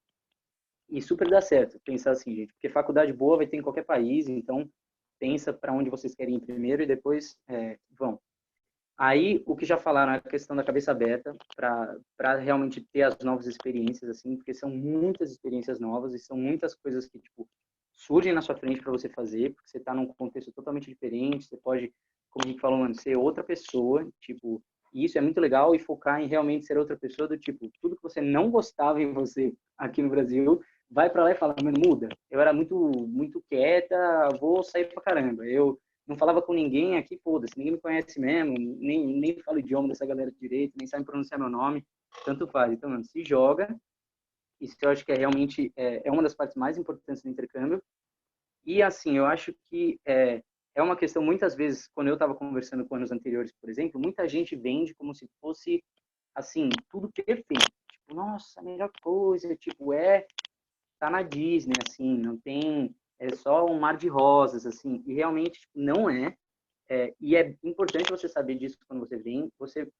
E super dá certo pensar assim, gente. Porque faculdade boa vai ter em qualquer país. Então pensa para onde vocês querem ir primeiro e depois vão. Aí, o que já falaram é a questão da cabeça aberta para realmente ter as novas experiências, assim, porque são muitas experiências novas e são muitas coisas que, tipo, surgem na sua frente para você fazer, porque você está num contexto totalmente diferente, você pode, como a gente falou antes, ser outra pessoa, tipo, e isso é muito legal e focar em realmente ser outra pessoa do tipo, tudo que você não gostava em você aqui no Brasil, vai para lá e fala, mano, muda. Eu era muito quieta, vou sair pra caramba. Eu não falava com ninguém aqui, foda-se, ninguém me conhece mesmo, nem falo o idioma dessa galera direito, nem sabe pronunciar meu nome, tanto faz. Então, mano, se joga, isso eu acho que realmente uma das partes mais importantes do intercâmbio. E, assim, eu acho que é uma questão, muitas vezes, quando eu estava conversando com anos anteriores, por exemplo, muita gente vende como se fosse, assim, tudo perfeito. Tipo, nossa, a melhor coisa, tipo, tá na Disney, assim, não tem, é só um mar de rosas, assim, e realmente tipo, não é. E é importante você saber disso quando você vem. Você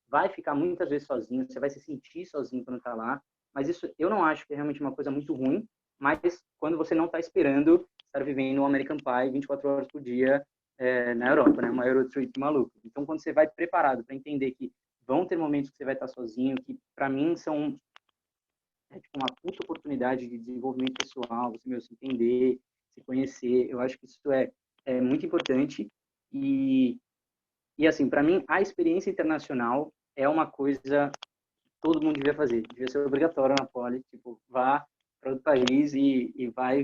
vai ficar muitas vezes sozinho, você vai se sentir sozinho quando tá lá, mas isso eu não acho que é realmente uma coisa muito ruim, mas quando você não tá esperando estar vivendo um American Pie 24 horas por dia na Europa, né? Uma Eurotrip maluca. Então, quando você vai preparado para entender que vão ter momentos que você vai estar sozinho, que para mim são tipo uma puta oportunidade de desenvolvimento pessoal, você se entender, se conhecer. Eu acho que isso é muito importante. E assim, para mim, a experiência internacional é uma coisa que todo mundo devia fazer. Devia ser obrigatório na Poli. Tipo, vá para outro país e vai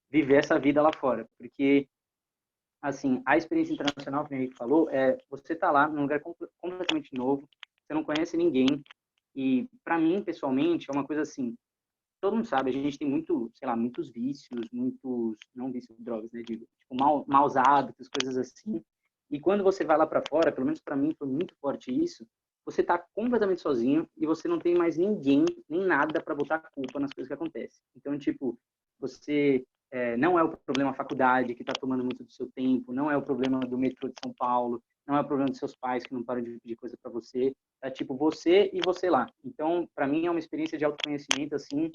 viver essa vida lá fora. Porque, assim, a experiência internacional, como o Henrique falou, você tá lá num lugar completamente novo, você não conhece ninguém. E, para mim, pessoalmente, é uma coisa assim, todo mundo sabe, a gente tem sei lá, muitos vícios, não vícios de drogas, né, digo, tipo, maus hábitos, coisas assim. E quando você vai lá para fora, pelo menos para mim foi muito forte isso, você tá completamente sozinho e você não tem mais ninguém, nem nada para botar culpa nas coisas que acontecem. Então, tipo, você não é o problema a faculdade, que está tomando muito do seu tempo, não é o problema do metrô de São Paulo, não é o problema dos seus pais que não param de pedir coisa para você, é tipo você e você lá. Então, para mim, é uma experiência de autoconhecimento, assim,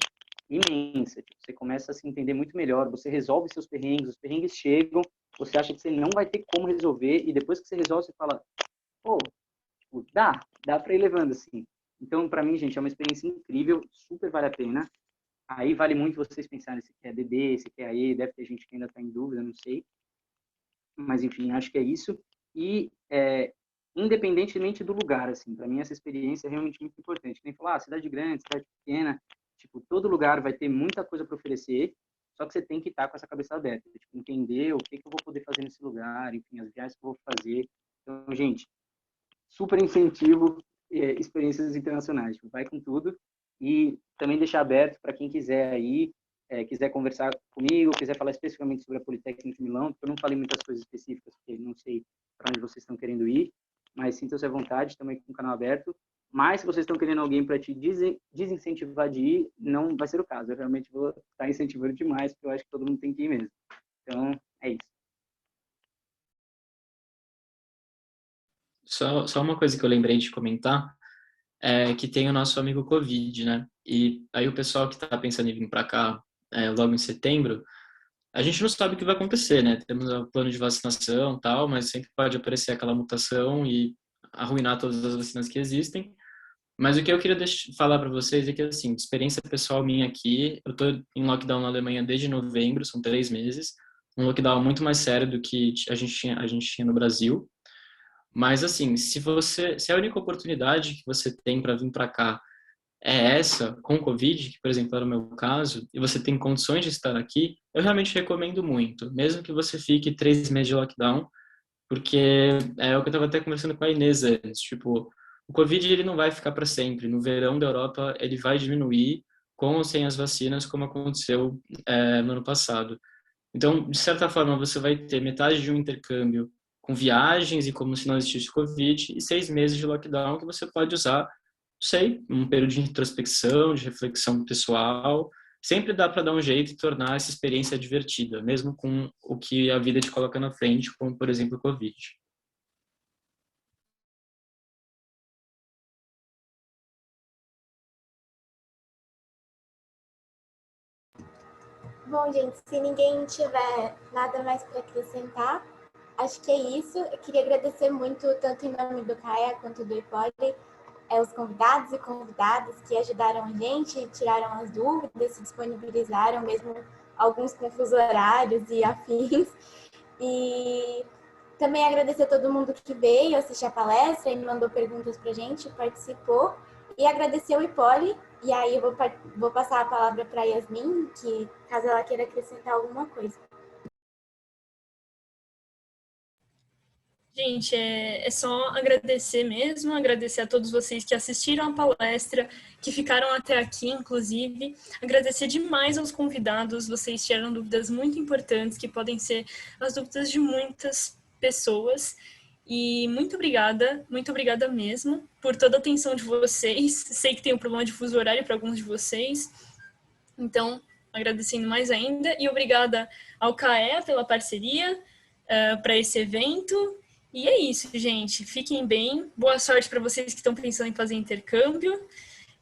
imensa. Tipo, você começa a se entender muito melhor, você resolve seus perrengues, os perrengues chegam, você acha que você não vai ter como resolver, e depois que você resolve, você fala, pô, tipo, dá para ir levando, assim. Então, para mim, gente, é uma experiência incrível, super vale a pena. Aí vale muito vocês pensarem se quer DD, se quer AE, deve ter gente que ainda está em dúvida, não sei. Mas, enfim, acho que é isso. E, independentemente do lugar, assim, para mim essa experiência é realmente muito importante. Quem falar, cidade grande, cidade pequena, tipo, todo lugar vai ter muita coisa para oferecer, só que você tem que estar com essa cabeça aberta, tipo, entender o que eu vou poder fazer nesse lugar, enfim, as viagens que eu vou fazer. Então, gente, super incentivo experiências internacionais, tipo, vai com tudo e também deixar aberto para quem quiser aí, quiser conversar comigo, quiser falar especificamente sobre a Politécnica de Milão, porque eu não falei muitas coisas específicas, porque não sei para onde vocês estão querendo ir, mas sintam-se à vontade, também com o canal aberto. Mas se vocês estão querendo alguém para te desincentivar de ir, não vai ser o caso. Eu realmente vou estar incentivando demais, porque eu acho que todo mundo tem que ir mesmo. Então, é isso. Só uma coisa que eu lembrei de comentar é que tem o nosso amigo Covid, né? E aí o pessoal que está pensando em vir para cá logo em setembro, a gente não sabe o que vai acontecer, né? Temos o plano de vacinação e tal, mas sempre pode aparecer aquela mutação e arruinar todas as vacinas que existem. Mas o que eu queria falar para vocês é que, assim, de experiência pessoal minha aqui, eu estou em lockdown na Alemanha desde novembro, são 3 meses, um lockdown muito mais sério do que a gente tinha no Brasil. Mas, assim, se a única oportunidade que você tem para vir para cá é essa, com Covid, que, por exemplo, era o meu caso, e você tem condições de estar aqui, eu realmente recomendo muito, mesmo que você fique 3 meses de lockdown, porque é o que eu estava até conversando com a Inês antes, tipo, o Covid ele não vai ficar para sempre. No verão da Europa ele vai diminuir com ou sem as vacinas, como aconteceu no ano passado. Então, de certa forma, você vai ter metade de um intercâmbio com viagens e como se não existisse Covid e 6 meses de lockdown que você pode usar, não sei, um período de introspecção, de reflexão pessoal. Sempre dá para dar um jeito e tornar essa experiência divertida, mesmo com o que a vida te coloca na frente, como, por exemplo, o Covid. Bom, gente, se ninguém tiver nada mais para acrescentar, acho que é isso. Eu queria agradecer muito, tanto em nome do CAEA quanto do IPOD, os convidados e convidadas que ajudaram a gente, tiraram as dúvidas, se disponibilizaram, mesmo alguns com fuso horários e afins. E também agradecer a todo mundo que veio assistir a palestra e mandou perguntas para a gente, participou. E agradecer ao Ipoli. E aí eu vou passar a palavra para a Yasmin, que caso ela queira acrescentar alguma coisa. Gente, é só agradecer mesmo, agradecer a todos vocês que assistiram a palestra, que ficaram até aqui, inclusive. Agradecer demais aos convidados, vocês tiraram dúvidas muito importantes, que podem ser as dúvidas de muitas pessoas. E muito obrigada mesmo por toda a atenção de vocês. Sei que tem um problema de fuso horário para alguns de vocês, então agradecendo mais ainda. E obrigada ao CAE pela parceria para esse evento. E é isso, gente. Fiquem bem. Boa sorte para vocês que estão pensando em fazer intercâmbio.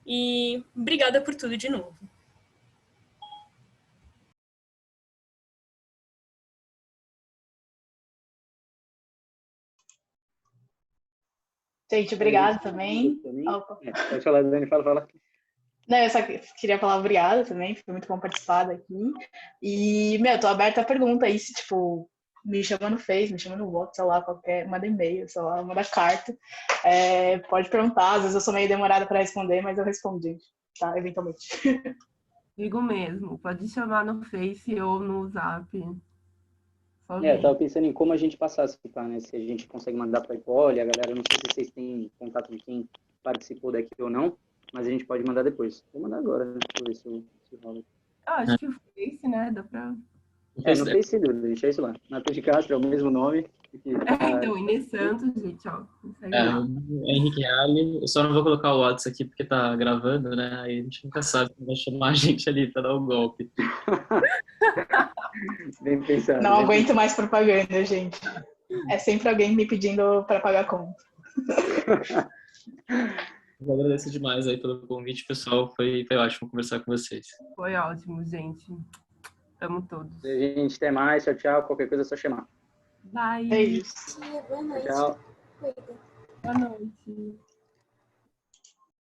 E obrigada por tudo de novo. Gente, obrigada também. Pode falar, Dani, fala. Não, eu só queria falar obrigada também, foi muito bom participar daqui. E, tô aberta a pergunta aí, se, tipo, me chama no Face, me chama no WhatsApp, sei lá, manda e-mail, sei lá, manda carta. Pode perguntar, às vezes eu sou meio demorada para responder, mas eu respondo, gente, tá? Eventualmente. Digo mesmo, pode chamar no Face ou no Zap. Eu tava pensando em como a gente participar, né? Se a gente consegue mandar para a Ipoli, a galera, não sei se vocês têm contato de quem participou daqui ou não, mas a gente pode mandar depois. Vou mandar agora, né? Deixa eu ver se rola. Acho que o Face, né? Dá pra... Não fez sentido, deixa isso lá. Natan de Castro é o mesmo nome. Então, Inês Santos, gente, ó. Henrique Reale. Eu só não vou colocar o WhatsApp aqui porque tá gravando, né? Aí a gente nunca sabe se vai chamar a gente ali pra dar o golpe. Bem pensado. Não aguento mais propaganda, gente. É sempre alguém me pedindo para pagar a conta. Eu agradeço demais aí pelo convite, pessoal. Foi ótimo conversar com vocês. Foi ótimo, gente. Amo todos. Gente, até mais. Tchau, tchau. Qualquer coisa é só chamar. Bye. É isso. Boa noite. Tchau. Cuida. Boa noite.